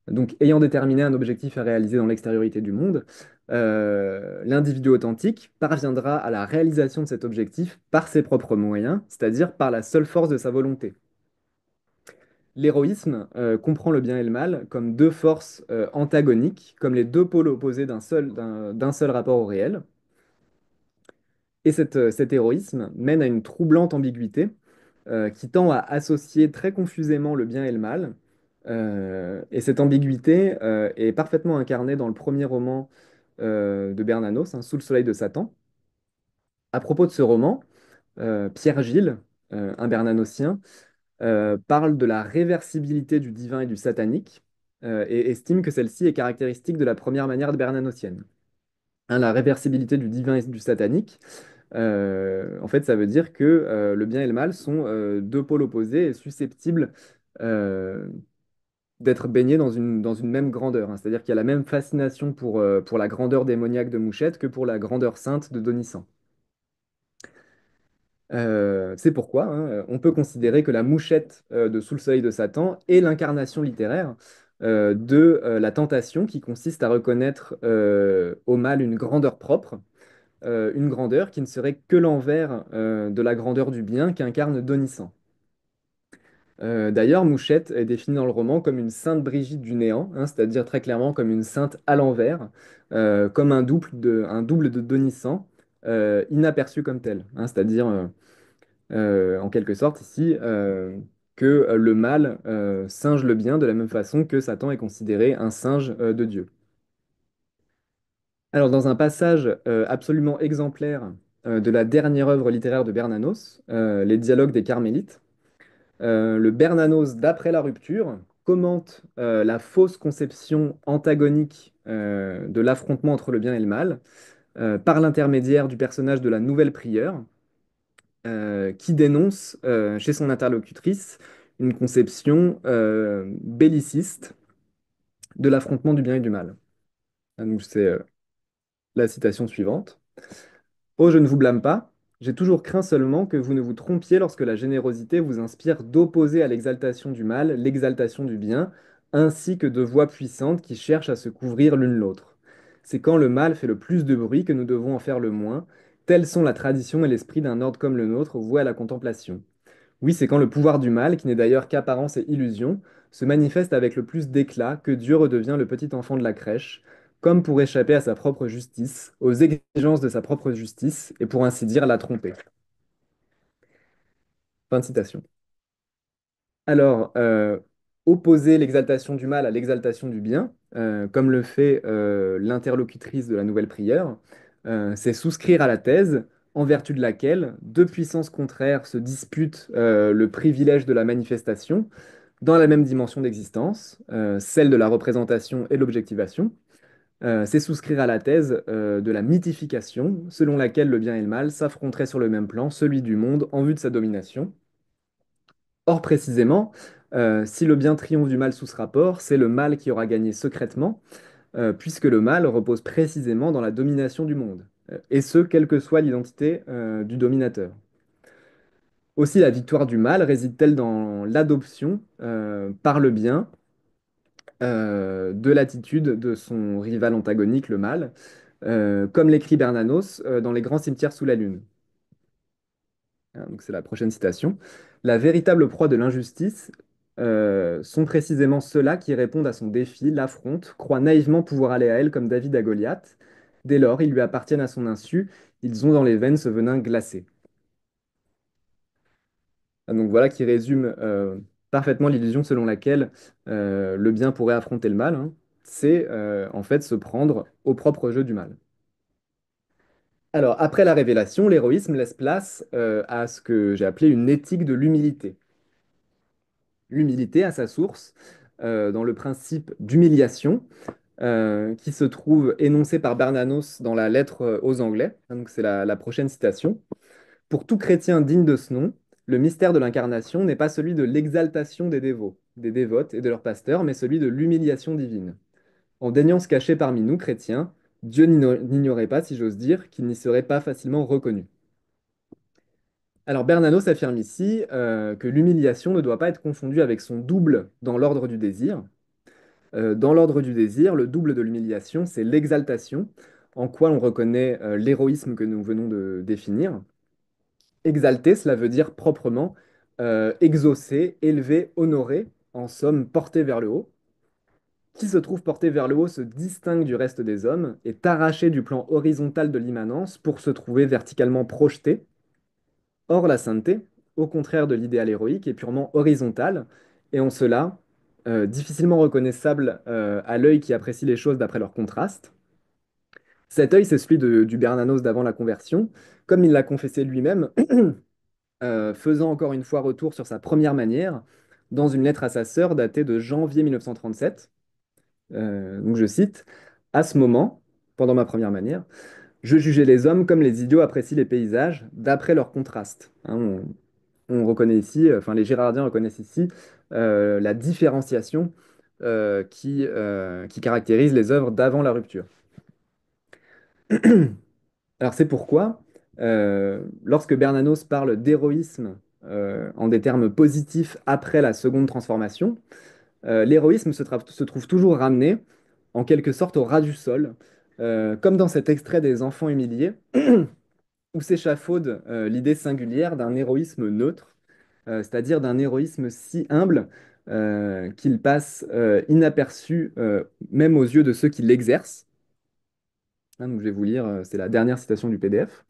Donc, ayant déterminé un objectif à réaliser dans l'extériorité du monde, l'individu authentique parviendra à la réalisation de cet objectif par ses propres moyens, c'est-à-dire par la seule force de sa volonté. L'héroïsme comprend le bien et le mal comme deux forces antagoniques, comme les deux pôles opposés d'un seul rapport au réel. Et cet héroïsme mène à une troublante ambiguïté qui tend à associer très confusément le bien et le mal. Et cette ambiguïté est parfaitement incarnée dans le premier roman de Bernanos, hein, Sous le soleil de Satan. À propos de ce roman, Pierre Gilles, un bernanosien, parle de la réversibilité du divin et du satanique et estime que celle-ci est caractéristique de la première manière de bernanosienne. Hein, la réversibilité du divin et du satanique, en fait, ça veut dire que le bien et le mal sont deux pôles opposés et susceptibles euh, d'être baignés dans une même grandeur. Hein. C'est-à-dire qu'il y a la même fascination pour la grandeur démoniaque de Mouchette que pour la grandeur sainte de Donisan. C'est pourquoi hein, on peut considérer que la mouchette de Sous le soleil de Satan est l'incarnation littéraire de la tentation qui consiste à reconnaître au mal une grandeur propre, une grandeur qui ne serait que l'envers de la grandeur du bien qu'incarne Donisan. D'ailleurs, Mouchette est définie dans le roman comme une sainte Brigitte du néant, hein, c'est-à-dire très clairement comme une sainte à l'envers, comme un double de Donisan, inaperçue comme telle, hein, c'est-à-dire en quelque sorte ici que le mal singe le bien de la même façon que Satan est considéré un singe de Dieu. Alors, dans un passage absolument exemplaire de la dernière œuvre littéraire de Bernanos, les Dialogues des Carmélites, le Bernanos d'après la rupture commente la fausse conception antagonique de l'affrontement entre le bien et le mal par l'intermédiaire du personnage de la nouvelle prieure, qui dénonce chez son interlocutrice une conception belliciste de l'affrontement du bien et du mal. Ah, donc c'est la citation suivante. Oh, je ne vous blâme pas. J'ai toujours craint seulement que vous ne vous trompiez lorsque la générosité vous inspire d'opposer à l'exaltation du mal l'exaltation du bien, ainsi que de voix puissantes qui cherchent à se couvrir l'une l'autre. C'est quand le mal fait le plus de bruit que nous devons en faire le moins. Tels sont la tradition et l'esprit d'un ordre comme le nôtre, voué à la contemplation. Oui, c'est quand le pouvoir du mal, qui n'est d'ailleurs qu'apparence et illusion, se manifeste avec le plus d'éclat que Dieu redevient le petit enfant de la crèche, comme pour échapper à sa propre justice, aux exigences de sa propre justice, et pour ainsi dire la tromper. Fin de citation. Alors, opposer l'exaltation du mal à l'exaltation du bien, comme le fait l'interlocutrice de la nouvelle prieure, c'est souscrire à la thèse en vertu de laquelle deux puissances contraires se disputent le privilège de la manifestation dans la même dimension d'existence, celle de la représentation et l'objectivation. C'est souscrire à la thèse de la mythification, selon laquelle le bien et le mal s'affronteraient sur le même plan, celui du monde, en vue de sa domination. Or, précisément, si le bien triomphe du mal sous ce rapport, c'est le mal qui aura gagné secrètement, puisque le mal repose précisément dans la domination du monde, et ce, quelle que soit l'identité du dominateur. Aussi, la victoire du mal réside-t-elle dans l'adoption par le bien de l'attitude de son rival antagonique, le mal, comme l'écrit Bernanos dans Les grands cimetières sous la lune. Hein, donc c'est la prochaine citation. La véritable proie de l'injustice sont précisément ceux-là qui répondent à son défi, l'affrontent, croient naïvement pouvoir aller à elle comme David à Goliath. Dès lors, ils lui appartiennent à son insu, ils ont dans les veines ce venin glacé. Ah, donc voilà qui résume parfaitement l'illusion selon laquelle le bien pourrait affronter le mal, hein. C'est en fait se prendre au propre jeu du mal. Alors, après la révélation, l'héroïsme laisse place à ce que j'ai appelé une éthique de l'humilité. L'humilité à sa source dans le principe d'humiliation qui se trouve énoncé par Bernanos dans la lettre aux Anglais. Donc c'est la prochaine citation. Pour tout chrétien digne de ce nom, le mystère de l'incarnation n'est pas celui de l'exaltation des dévots, des dévotes et de leurs pasteurs, mais celui de l'humiliation divine. En daignant se cacher parmi nous, chrétiens, Dieu n'ignorait pas, si j'ose dire, qu'il n'y serait pas facilement reconnu. Alors Bernanos affirme ici que l'humiliation ne doit pas être confondue avec son double dans l'ordre du désir. Dans l'ordre du désir, le double de l'humiliation, c'est l'exaltation, en quoi on reconnaît l'héroïsme que nous venons de définir. Exalter, cela veut dire proprement exaucer, élever, honorer, en somme, porter vers le haut. Qui se trouve porté vers le haut se distingue du reste des hommes, est arraché du plan horizontal de l'immanence pour se trouver verticalement projeté. Or, la sainteté, au contraire de l'idéal héroïque, est purement horizontale, et en cela, difficilement reconnaissable à l'œil qui apprécie les choses d'après leur contraste. Cet œil, c'est celui du Bernanos d'avant la conversion, comme il l'a confessé lui-même, faisant encore une fois retour sur sa première manière, dans une lettre à sa sœur datée de janvier 1937. Donc je cite, à ce moment, pendant ma première manière, je jugeais les hommes comme les idiots apprécient les paysages, d'après leur contraste. Hein, on reconnaît ici, enfin les Gérardiens reconnaissent ici la différenciation qui caractérise les œuvres d'avant la rupture. Alors c'est pourquoi, lorsque Bernanos parle d'héroïsme en des termes positifs après la seconde transformation, l'héroïsme se trouve toujours ramené en quelque sorte au ras du sol, comme dans cet extrait des Enfants humiliés, où s'échafaude l'idée singulière d'un héroïsme neutre, c'est-à-dire d'un héroïsme si humble qu'il passe inaperçu même aux yeux de ceux qui l'exercent. Donc je vais vous lire, c'est la dernière citation du PDF.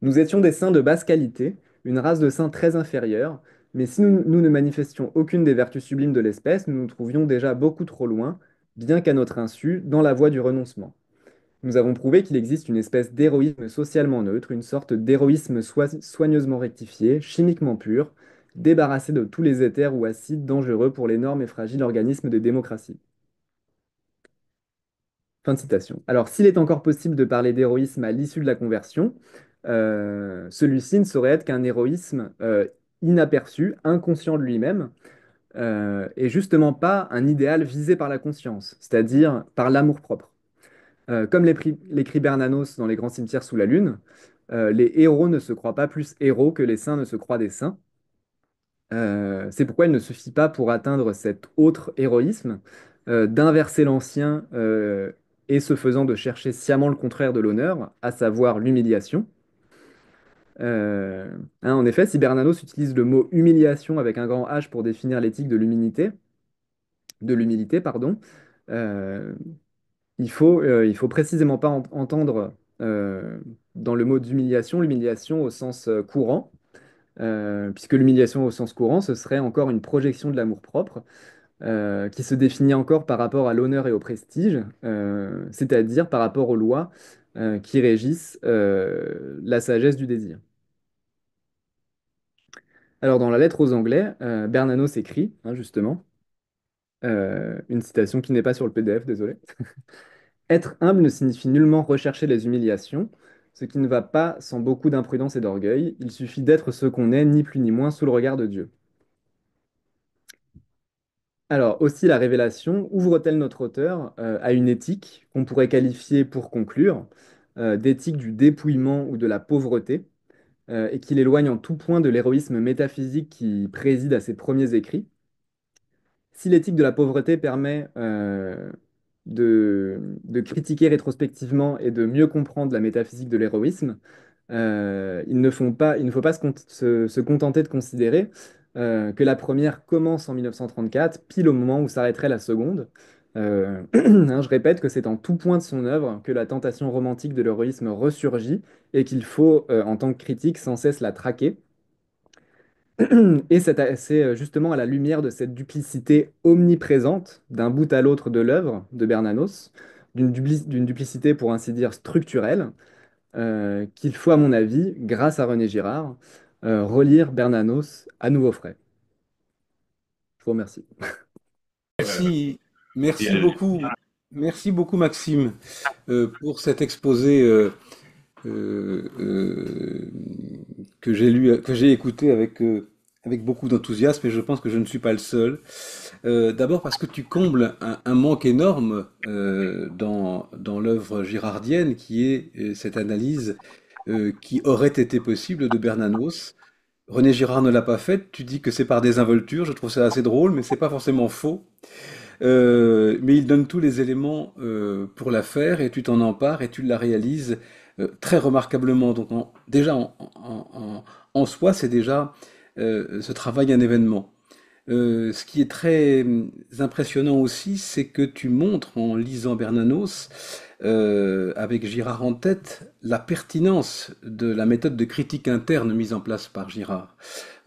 Nous étions des saints de basse qualité, une race de saints très inférieure, mais si nous ne manifestions aucune des vertus sublimes de l'espèce, nous nous trouvions déjà beaucoup trop loin, bien qu'à notre insu, dans la voie du renoncement. Nous avons prouvé qu'il existe une espèce d'héroïsme socialement neutre, une sorte d'héroïsme soigneusement rectifié, chimiquement pur, débarrassé de tous les éthers ou acides dangereux pour l'énorme et fragile organisme des démocraties. Fin de citation. Alors, s'il est encore possible de parler d'héroïsme à l'issue de la conversion, celui-ci ne saurait être qu'un héroïsme inaperçu, inconscient de lui-même, et justement pas un idéal visé par la conscience, c'est-à-dire par l'amour-propre. Comme l'écrit Bernanos dans Les Grands Cimetières sous la Lune, les héros ne se croient pas plus héros que les saints ne se croient des saints. C'est pourquoi il ne suffit pas pour atteindre cet autre héroïsme d'inverser l'ancien et ce faisant de chercher sciemment le contraire de l'honneur, à savoir l'humiliation. En effet, si Bernanos utilise le mot humiliation avec un grand H pour définir l'éthique de l'humilité, pardon, euh, il faut précisément pas entendre dans le mot d'humiliation l'humiliation au sens courant, puisque l'humiliation au sens courant, ce serait encore une projection de l'amour-propre qui se définit encore par rapport à l'honneur et au prestige, c'est-à-dire par rapport aux lois qui régissent la sagesse du désir. Alors, dans la lettre aux Anglais, Bernanos écrit, hein, justement, une citation qui n'est pas sur le PDF, désolé. Être humble ne signifie nullement rechercher les humiliations, ce qui ne va pas sans beaucoup d'imprudence et d'orgueil. Il suffit d'être ce qu'on est, ni plus ni moins, sous le regard de Dieu. Alors, aussi, la révélation ouvre-t-elle notre auteur à une éthique qu'on pourrait qualifier, pour conclure, d'éthique du dépouillement ou de la pauvreté, et qui l'éloigne en tout point de l'héroïsme métaphysique qui préside à ses premiers écrits. Si l'éthique de la pauvreté permet de critiquer rétrospectivement et de mieux comprendre la métaphysique de l'héroïsme, il ne faut pas se contenter de considérer que la première commence en 1934, pile au moment où s'arrêterait la seconde. Je répète que c'est en tout point de son œuvre que la tentation romantique de l'héroïsme ressurgit et qu'il faut, en tant que critique, sans cesse la traquer. Et c'est justement à la lumière de cette duplicité omniprésente d'un bout à l'autre de l'œuvre de Bernanos, d'une duplicité pour ainsi dire structurelle, qu'il faut à mon avis, grâce à René Girard, relire Bernanos à nouveau frais. Je vous remercie. Merci, merci beaucoup Maxime pour cet exposé euh, que j'ai lu, que j'ai écouté avec beaucoup d'enthousiasme et je pense que je ne suis pas le seul. D'abord parce que tu combles un manque énorme dans l'œuvre girardienne qui est cette analyse qui aurait été possible de Bernanos. René Girard ne l'a pas faite, tu dis que c'est par désinvolture, je trouve ça assez drôle, mais c'est pas forcément faux. Mais il donne tous les éléments pour la faire et tu t'en empares et tu la réalises très remarquablement. Donc déjà en soi, c'est déjà ce travail un événement. Ce qui est très impressionnant aussi, c'est que tu montres en lisant Bernanos, avec Girard en tête, la pertinence de la méthode de critique interne mise en place par Girard.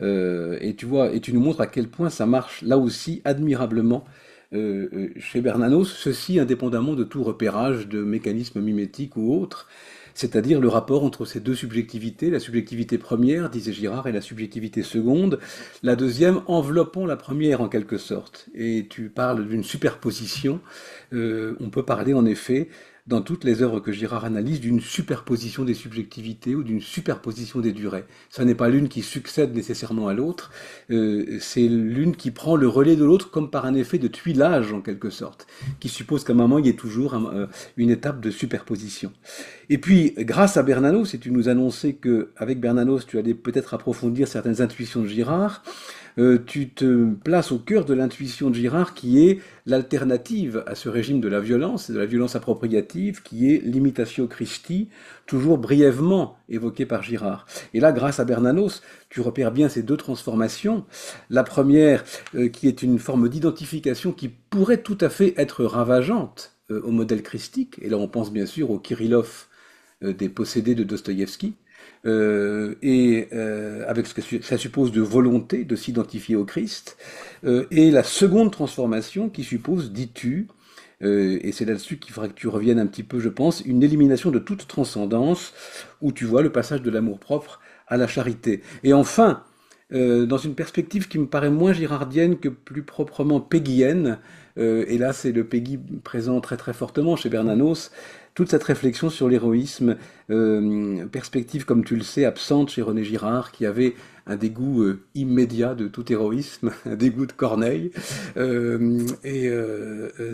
Et tu vois, et tu nous montres à quel point ça marche là aussi admirablement chez Bernanos, ceci indépendamment de tout repérage de mécanismes mimétiques ou autres, c'est-à-dire le rapport entre ces deux subjectivités, la subjectivité première, disait Girard, et la subjectivité seconde, la deuxième enveloppant la première en quelque sorte. Et tu parles d'une superposition, on peut parler en effet dans toutes les œuvres que Girard analyse, d'une superposition des subjectivités ou d'une superposition des durées. Ce n'est pas l'une qui succède nécessairement à l'autre, c'est l'une qui prend le relais de l'autre comme par un effet de tuilage en quelque sorte, qui suppose qu'à un moment il y ait toujours une étape de superposition. Et puis, grâce à Bernanos, et tu nous annonçais qu'avec Bernanos tu allais peut-être approfondir certaines intuitions de Girard, tu te places au cœur de l'intuition de Girard qui est l'alternative à ce régime de la violence appropriative, qui est l'imitatio Christi, toujours brièvement évoquée par Girard. Et là, grâce à Bernanos, tu repères bien ces deux transformations. La première, qui est une forme d'identification qui pourrait tout à fait être ravageante, au modèle christique. Et là, on pense bien sûr au Kirillov des possédés de Dostoïevski. Avec ce que ça suppose de volonté de s'identifier au Christ. Et la seconde transformation qui suppose, dis-tu, et c'est là-dessus qu'il faudrait que tu reviennes un petit peu, je pense, une élimination de toute transcendance, où tu vois le passage de l'amour-propre à la charité. Et enfin, dans une perspective qui me paraît moins girardienne que plus proprement péguienne, et là c'est le Peggy présent très très fortement chez Bernanos, toute cette réflexion sur l'héroïsme, perspective comme tu le sais absente chez René Girard, qui avait un dégoût immédiat de tout héroïsme, un dégoût de Corneille,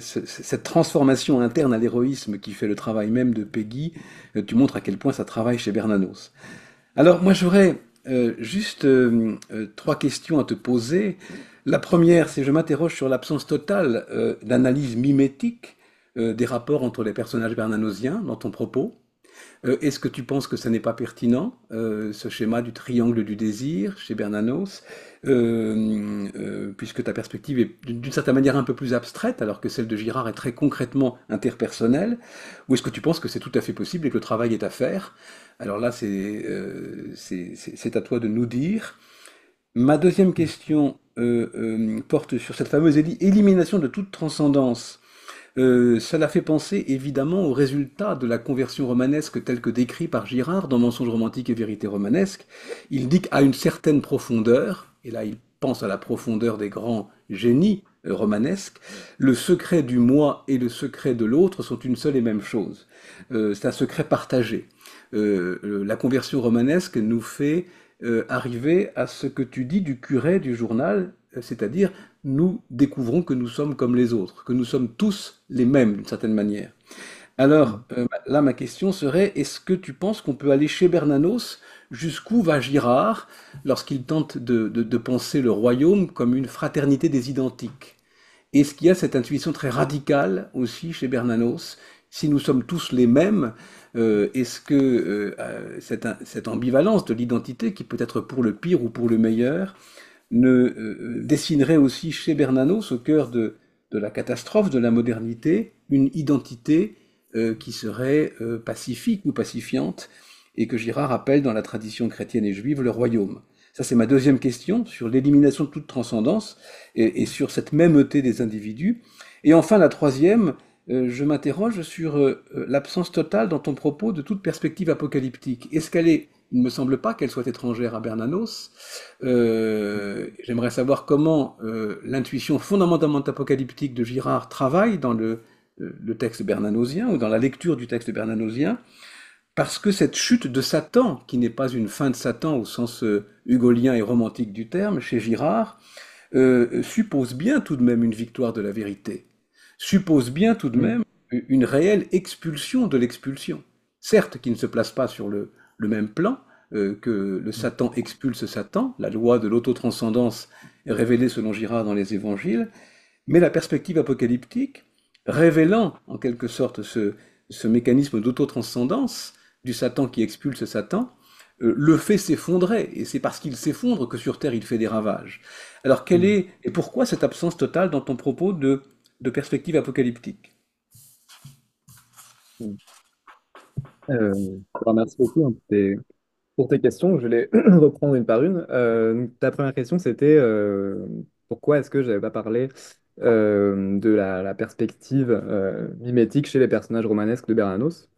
cette transformation interne à l'héroïsme qui fait le travail même de Peggy, tu montres à quel point ça travaille chez Bernanos. Alors moi j'aurais juste trois questions à te poser. La première, c'est je m'interroge sur l'absence totale d'analyse mimétique des rapports entre les personnages bernanosiens dans ton propos. Est-ce que tu penses que ça n'est pas pertinent, ce schéma du triangle du désir chez Bernanos, puisque ta perspective est d'une certaine manière un peu plus abstraite, alors que celle de Girard est très concrètement interpersonnelle, ou est-ce que tu penses que c'est tout à fait possible et que le travail est à faire? Alors là, c'est à toi de nous dire. Ma deuxième question porte sur cette fameuse élimination de toute transcendance. Cela fait penser évidemment au résultat de la conversion romanesque telle que décrit par Girard dans Mensonges romantiques et vérité romanesque. Il dit qu'à une certaine profondeur, et là il pense à la profondeur des grands génies romanesques, le secret du moi et le secret de l'autre sont une seule et même chose. C'est un secret partagé. La conversion romanesque nous fait arriver à ce que tu dis du curé du journal, c'est-à-dire nous découvrons que nous sommes comme les autres, que nous sommes tous les mêmes d'une certaine manière. Alors là, ma question serait, est-ce que tu penses qu'on peut aller chez Bernanos jusqu'où va Girard lorsqu'il tente de penser le royaume comme une fraternité des identiques? Est-ce qu'il y a cette intuition très radicale aussi chez Bernanos? Si nous sommes tous les mêmes, est-ce que cette ambivalence de l'identité, qui peut être pour le pire ou pour le meilleur, ne dessinerait aussi chez Bernanos, au cœur de la catastrophe de la modernité, une identité qui serait pacifique ou pacifiante, et que Girard appelle dans la tradition chrétienne et juive le royaume? Ça, c'est ma deuxième question sur l'élimination de toute transcendance et sur cette mêmeté des individus. Et enfin, la troisième, je m'interroge sur l'absence totale dans ton propos de toute perspective apocalyptique. Est-ce qu'elle est, il ne me semble pas qu'elle soit étrangère à Bernanos. J'aimerais savoir comment l'intuition fondamentalement apocalyptique de Girard travaille dans le texte bernanosien ou dans la lecture du texte bernanosien, parce que cette chute de Satan, qui n'est pas une fin de Satan au sens hugolien et romantique du terme, chez Girard, suppose bien tout de même une victoire de la vérité, suppose bien tout de Mm. même une réelle expulsion de l'expulsion. Certes, qui ne se place pas sur le même plan, que le Satan expulse Satan, la loi de l'autotranscendance est révélée selon Girard dans les évangiles, mais la perspective apocalyptique, révélant en quelque sorte ce mécanisme d'autotranscendance du Satan qui expulse Satan, le fait s'effondrer, et c'est parce qu'il s'effondre que sur Terre il fait des ravages. Alors quelle Mm. est, et pourquoi cette absence totale dans ton propos de perspective apocalyptique? Mm. Alors, merci beaucoup hein, pour tes questions. Je vais les reprendre une par une. Donc, ta première question, c'était pourquoi est-ce que je n'avais pas parlé de la perspective mimétique chez les personnages romanesques de Bernanos?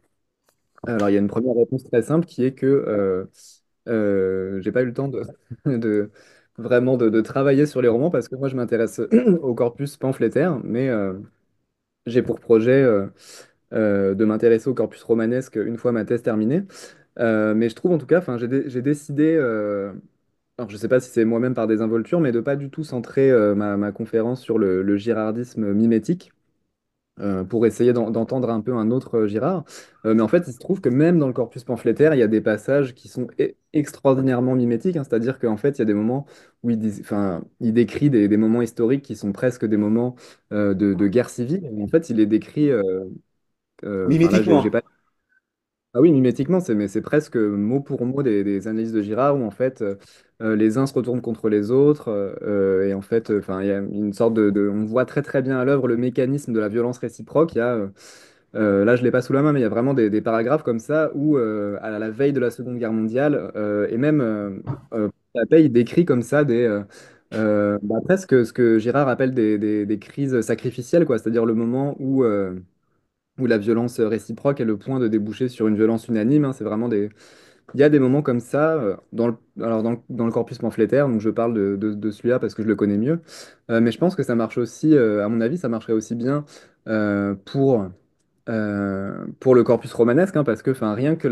Alors, il y a une première réponse très simple qui est que j'ai pas eu le temps de vraiment de travailler sur les romans parce que moi, je m'intéresse au corpus pamphlétaire, mais j'ai pour projet de m'intéresser au corpus romanesque une fois ma thèse terminée. Mais je trouve en tout cas, enfin, j'ai décidé, alors je sais pas si c'est moi-même par désinvolture, mais de pas du tout centrer ma conférence sur le girardisme mimétique. Pour essayer d'entendre un peu un autre Girard. Mais en fait, il se trouve que même dans le corpus pamphlétaire, il y a des passages qui sont extraordinairement mimétiques, hein. C'est-à-dire qu'en fait, il y a des moments où enfin, il décrit des moments historiques qui sont presque des moments de guerre civile. Et en fait, il les décrit. Enfin là, j'ai Mimétiquement. pas. Ah oui, mimétiquement, mais c'est presque mot pour mot des analyses de Girard où en fait les uns se retournent contre les autres et en fait, enfin, il y a une sorte on voit très très bien à l'œuvre le mécanisme de la violence réciproque. Il y a là, je l'ai pas sous la main, mais il y a vraiment des paragraphes comme ça où à la veille de la Seconde Guerre mondiale et même la paix, il décrit comme ça presque ce que Girard appelle des crises sacrificielles, quoi, c'est-à-dire le moment où la violence réciproque est le point de déboucher sur une violence unanime, hein. C'est vraiment il y a des moments comme ça dans le corpus pamphlétaire, donc je parle de celui-là parce que je le connais mieux. Mais je pense que ça marche aussi, à mon avis, ça marcherait aussi bien euh, pour, pour le corpus romanesque, hein, parce que enfin, rien que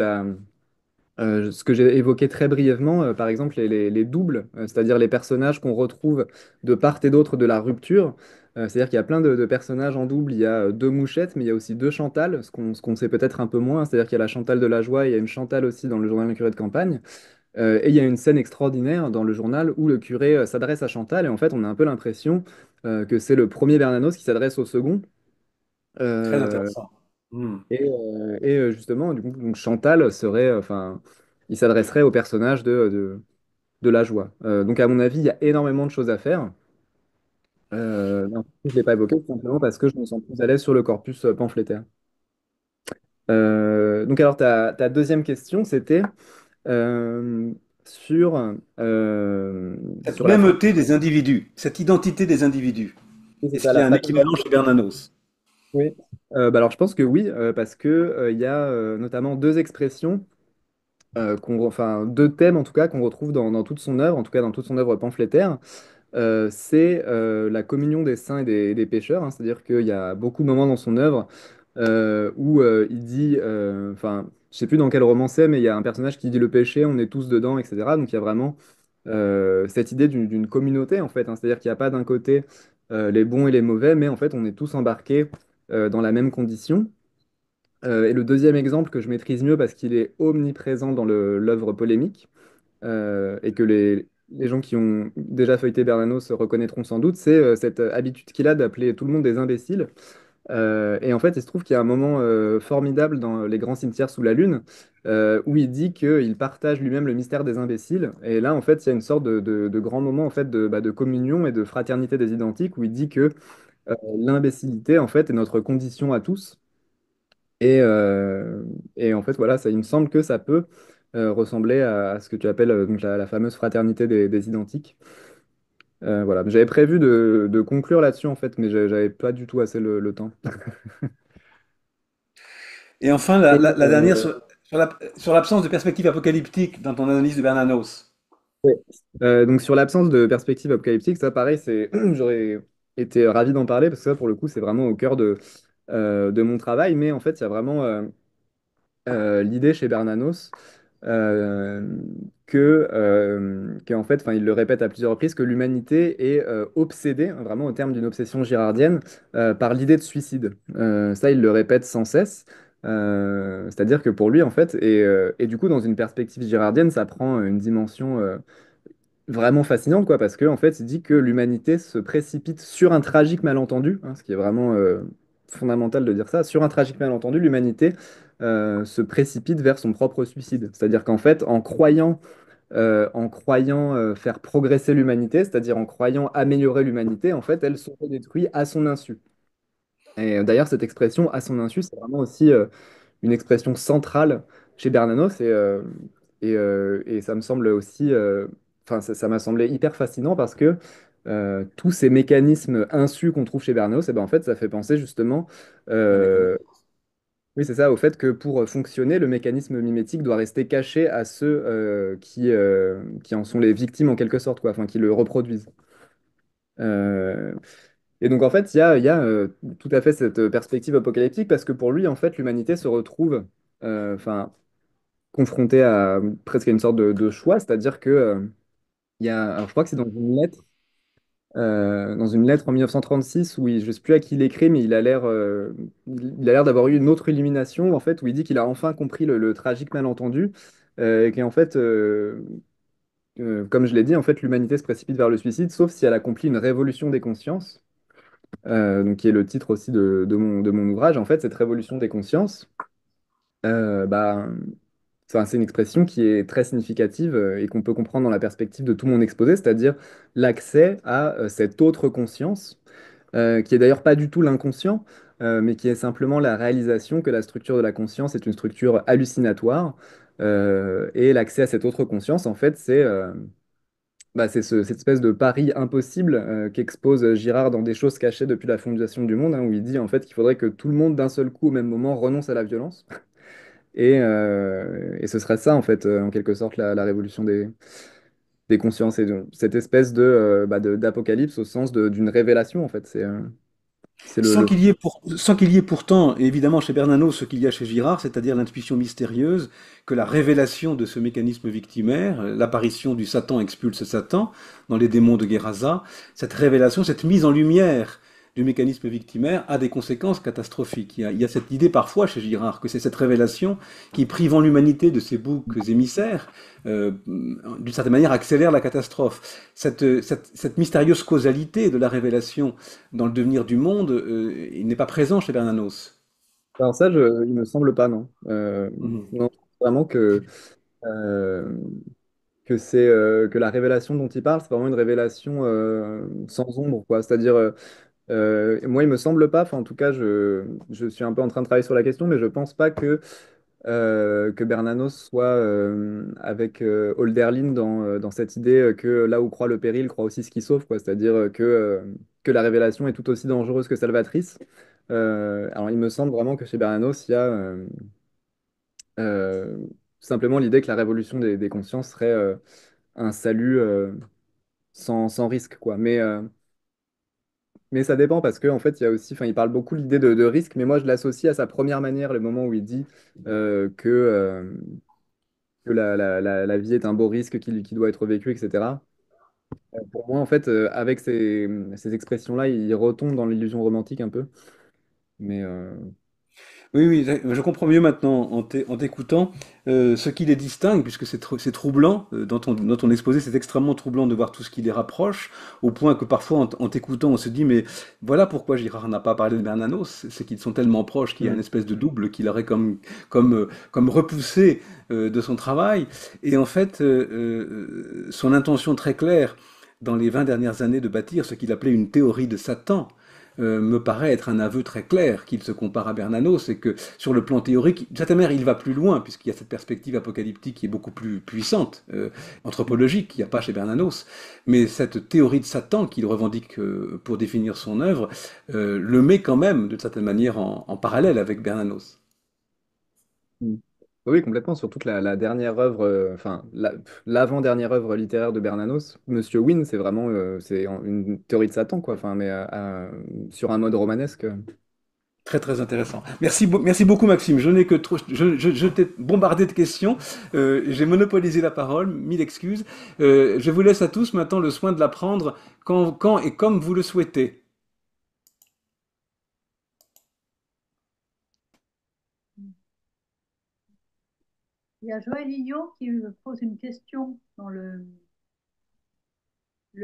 ce que j'ai évoqué très brièvement, par exemple les doubles, c'est-à-dire les personnages qu'on retrouve de part et d'autre de la rupture. C'est-à-dire qu'il y a plein de personnages en double. Il y a deux Mouchettes, mais il y a aussi deux Chantal, ce qu'on sait peut-être un peu moins. C'est-à-dire qu'il y a la Chantal de la joie et il y a une Chantal aussi dans le journal d'un curé de campagne. Et il y a une scène extraordinaire dans le journal où le curé s'adresse à Chantal et en fait on a un peu l'impression que c'est le premier Bernanos qui s'adresse au second. Très Euh, intéressant. Hmm. Justement, du coup, donc Chantal serait, enfin, il s'adresserait au personnage de la joie. Donc, à mon avis, il y a énormément de choses à faire. Non, je ne l'ai pas évoqué tout simplement parce que je me sens plus à l'aise sur le corpus pamphlétaire. Donc, alors, ta deuxième question, c'était euh, sur, euh, Cette sur la phrase. mêmeté des individus, cette identité des individus. Oui, c'est Est-ce ça, qu'il y la a un équivalent fraternité. chez Bernanos? Oui. Alors, je pense que oui, parce que il y a notamment deux expressions enfin deux thèmes en tout cas qu'on retrouve dans toute son œuvre, en tout cas dans toute son œuvre pamphlétaire. C'est la communion des saints et des pécheurs, hein. C'est-à-dire qu'il y a beaucoup de moments dans son œuvre où il dit, enfin, je sais plus dans quel roman c'est, mais il y a un personnage qui dit le péché, on est tous dedans, etc. Donc il y a vraiment cette idée d'une communauté en fait, hein. C'est-à-dire qu'il n'y a pas d'un côté les bons et les mauvais, mais en fait on est tous embarqués dans la même condition. Et le deuxième exemple que je maîtrise mieux parce qu'il est omniprésent dans l'œuvre polémique, et que les gens qui ont déjà feuilleté Bernanos se reconnaîtront sans doute, c'est cette habitude qu'il a d'appeler tout le monde des imbéciles. Et en fait, il se trouve qu'il y a un moment formidable dans Les Grands Cimetières sous la Lune, où il dit qu'il partage lui-même le mystère des imbéciles. Et là, en fait, il y a une sorte de grand moment en fait, de communion et de fraternité des identiques, où il dit que l'imbécilité, en fait, est notre condition à tous. Et, euh, et en fait, voilà, il me semble que ça peut ressembler à ce que tu appelles donc la fameuse fraternité des identiques. Voilà, j'avais prévu de conclure là-dessus en fait, mais j'avais pas du tout assez le temps. Et enfin, Et, la dernière sur l'absence de perspective apocalyptique dans ton analyse de Bernanos. ouais. Donc sur l'absence de perspective apocalyptique, ça pareil, j'aurais été ravi d'en parler parce que ça, pour le coup, c'est vraiment au cœur de mon travail, mais en fait, il y a vraiment l'idée chez Bernanos euh, qu'en fait, enfin, il le répète à plusieurs reprises, que l'humanité est obsédée, hein, vraiment au terme d'une obsession girardienne, par l'idée de suicide. Ça, il le répète sans cesse. C'est-à-dire que pour lui, en fait, et du coup, dans une perspective girardienne, ça prend une dimension vraiment fascinante, quoi, parce que en fait, il dit que l'humanité se précipite sur un tragique malentendu, hein, ce qui est vraiment fondamental de dire ça. Sur un tragique malentendu, l'humanité se précipite vers son propre suicide. C'est-à-dire qu'en fait, en croyant faire progresser l'humanité, c'est-à-dire en croyant améliorer l'humanité, en fait, elle se détruit à son insu. Et d'ailleurs, cette expression à son insu, c'est vraiment aussi une expression centrale chez Bernanos et ça me semble aussi, enfin ça m'a semblé hyper fascinant parce que tous ces mécanismes insus qu'on trouve chez Bernanos, et ben en fait ça fait penser justement, La euh, méconnaissance. oui c'est ça, au fait que pour fonctionner, le mécanisme mimétique doit rester caché à ceux qui en sont les victimes en quelque sorte, quoi, enfin qui le reproduisent. Euh, et donc en fait il y a tout à fait cette perspective apocalyptique parce que pour lui en fait l'humanité se retrouve enfin confronté à presque à une sorte de choix, c'est-à-dire que il y a, alors je crois que c'est dans une lettre en 1936 où je ne sais plus à qui il écrit, mais il a l'air d'avoir eu une autre illumination en fait où il dit qu'il a enfin compris le tragique malentendu et qu'en fait, comme je l'ai dit, en fait l'humanité se précipite vers le suicide, sauf si elle accomplit une révolution des consciences, donc qui est le titre aussi de mon ouvrage. En fait, cette révolution des consciences. Bah, enfin, c'est une expression qui est très significative et qu'on peut comprendre dans la perspective de tout mon exposé, c'est-à-dire l'accès à cette autre conscience, qui est d'ailleurs pas du tout l'inconscient, mais qui est simplement la réalisation que la structure de la conscience est une structure hallucinatoire. Et l'accès à cette autre conscience, en fait, c'est cette espèce de pari impossible qu'expose Girard dans Des choses cachées depuis la fondation du monde, hein, où il dit en fait qu'il faudrait que tout le monde d'un seul coup, au même moment, renonce à la violence. Et ce serait ça, en fait, en quelque sorte, la révolution des consciences et cette espèce d'apocalypse au sens d'une révélation, en fait. C'est Sans qu'il y ait sans qu'il y ait pourtant, évidemment chez Bernanos, ce qu'il y a chez Girard, c'est-à-dire l'intuition mystérieuse que la révélation de ce mécanisme victimaire, l'apparition du Satan expulse Satan dans les démons de Guerraza, cette révélation, cette mise en lumière du mécanisme victimaire a des conséquences catastrophiques. Il y a cette idée parfois chez Girard que c'est cette révélation qui, privant l'humanité de ses boucs émissaires, d'une certaine manière accélère la catastrophe. Cette mystérieuse causalité de la révélation dans le devenir du monde, il n'est pas présent chez Bernanos. Alors ça, il me semble pas, non. Mhm. Non, vraiment euh, que la révélation dont il parle, c'est vraiment une révélation sans ombre, quoi. C'est-à-dire, moi, il me semble pas, enfin, en tout cas, je suis un peu en train de travailler sur la question, mais je pense pas que Bernanos soit avec Hölderlin dans cette idée que là où croit le péril, croit aussi ce qui sauve, quoi. C'est-à-dire que la révélation est tout aussi dangereuse que salvatrice. Alors, il me semble vraiment que chez Bernanos, il y a euh, simplement l'idée que la révolution des consciences serait un salut sans risque, quoi. Mais ça dépend parce qu'en fait, il y a aussi, enfin, il parle beaucoup l'idée de risque, mais moi, je l'associe à sa première manière, le moment où il dit que la vie est un beau risque qui doit être vécu, etc. Pour moi, en fait, avec ces expressions-là, il retombe dans l'illusion romantique un peu. Mais Oui, oui, je comprends mieux maintenant en t'écoutant ce qui les distingue, puisque c'est troublant, dans ton exposé, c'est extrêmement troublant de voir tout ce qui les rapproche, au point que parfois en t'écoutant, on se dit, mais voilà pourquoi Girard n'a pas parlé de Bernanos, c'est qu'ils sont tellement proches qu'il y a une mm, espèce de double qui l'aurait comme repoussé de son travail. Et en fait, son intention très claire dans les 20 dernières années de bâtir ce qu'il appelait une théorie de Satan, me paraît être un aveu très clair qu'il se compare à Bernanos, et que sur le plan théorique, de certaine manière, il va plus loin, puisqu'il y a cette perspective apocalyptique qui est beaucoup plus puissante, anthropologique, qu'il n'y a pas chez Bernanos. Mais cette théorie de Satan qu'il revendique pour définir son œuvre, le met quand même, d'une certaine manière, en parallèle avec Bernanos. mm. Oui, complètement. Surtout que la dernière œuvre, l'avant-dernière œuvre littéraire de Bernanos, Monsieur Wynne, c'est vraiment une théorie de Satan, quoi. Enfin, mais sur un mode romanesque. Très très intéressant. Merci beaucoup Maxime. Je n'ai que trop, je t'ai bombardé de questions. J'ai monopolisé la parole. Mille excuses. Je vous laisse à tous maintenant le soin de la prendre quand et comme vous le souhaitez. Il y a Joël Ignot qui me pose une question dans le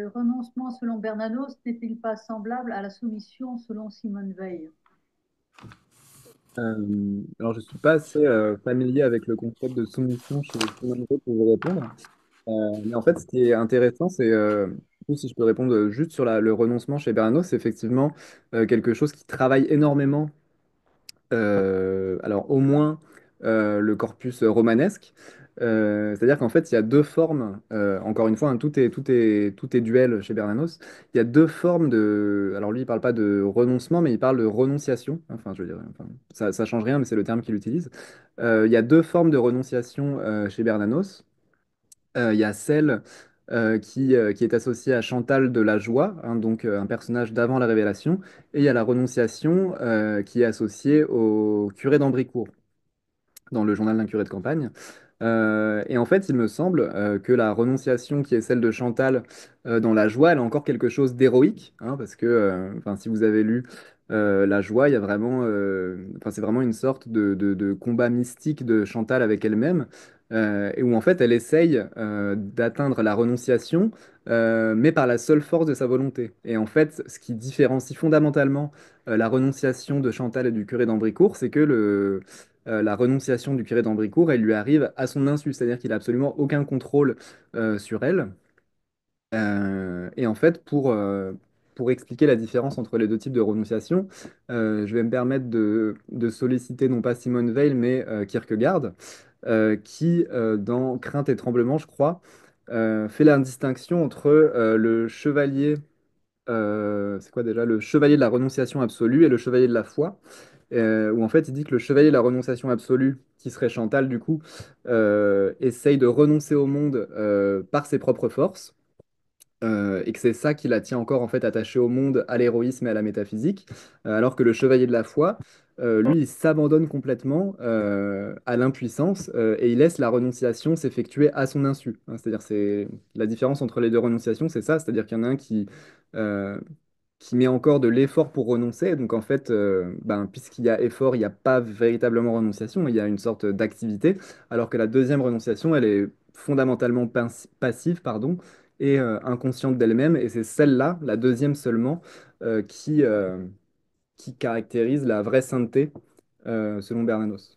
renoncement selon Bernanos n'est-il pas semblable à la soumission selon Simone Veil? Alors, je ne suis pas assez familier avec le concept de soumission chez Simone Weil pour vous répondre. Mais en fait, ce qui est intéressant, c'est, du coup, si je peux répondre juste sur le renoncement chez Bernanos, c'est effectivement quelque chose qui travaille énormément alors au moins le corpus romanesque. C'est-à-dire qu'en fait, il y a deux formes, encore une fois, hein, tout est duel chez Bernanos. Il y a deux formes de. Alors lui, il parle pas de renoncement, mais il parle de renonciation. Enfin, je veux dire, enfin, ça change rien, mais c'est le terme qu'il utilise. Il y a deux formes de renonciation chez Bernanos. Il y a celle qui est associée à Chantal de la Joie, hein, donc un personnage d'avant la Révélation, et il y a la renonciation qui est associée au curé d'Ambricourt dans le journal d'un curé de campagne. Et en fait, il me semble que la renonciation qui est celle de Chantal dans La Joie, elle a encore quelque chose d'héroïque, hein, parce que enfin, si vous avez lu La Joie, il y a vraiment, enfin, c'est vraiment une sorte de combat mystique de Chantal avec elle-même, et où en fait elle essaye d'atteindre la renonciation, mais par la seule force de sa volonté. Et en fait, ce qui différencie fondamentalement la renonciation de Chantal et du curé d'Ambricourt, c'est que la renonciation du curé d'Ambricourt, elle lui arrive à son insu, c'est-à-dire qu'il n'a absolument aucun contrôle sur elle. Et en fait, pour expliquer la différence entre les deux types de renonciation, je vais me permettre de solliciter non pas Simone Weil, mais Kierkegaard, qui, dans Crainte et Tremblement, je crois, fait la distinction entre le chevalier, c'est quoi déjà, le chevalier de la renonciation absolue et le chevalier de la foi, où en fait il dit que le chevalier de la renonciation absolue, qui serait Chantal du coup, essaye de renoncer au monde par ses propres forces et que c'est ça qui la tient encore en fait attachée au monde, à l'héroïsme et à la métaphysique, alors que le chevalier de la foi, lui, il s'abandonne complètement à l'impuissance et il laisse la renonciation s'effectuer à son insu. Hein. C'est-à-dire, c'est la différence entre les deux renonciations, c'est ça, c'est-à-dire qu'il y en a un euh, qui met encore de l'effort pour renoncer. Donc en fait, ben, puisqu'il y a effort, il n'y a pas véritablement renonciation, il y a une sorte d'activité, alors que la deuxième renonciation, elle est fondamentalement passive, pardon, et inconsciente d'elle-même, et c'est celle-là, la deuxième seulement, qui caractérise la vraie sainteté selon Bernanos.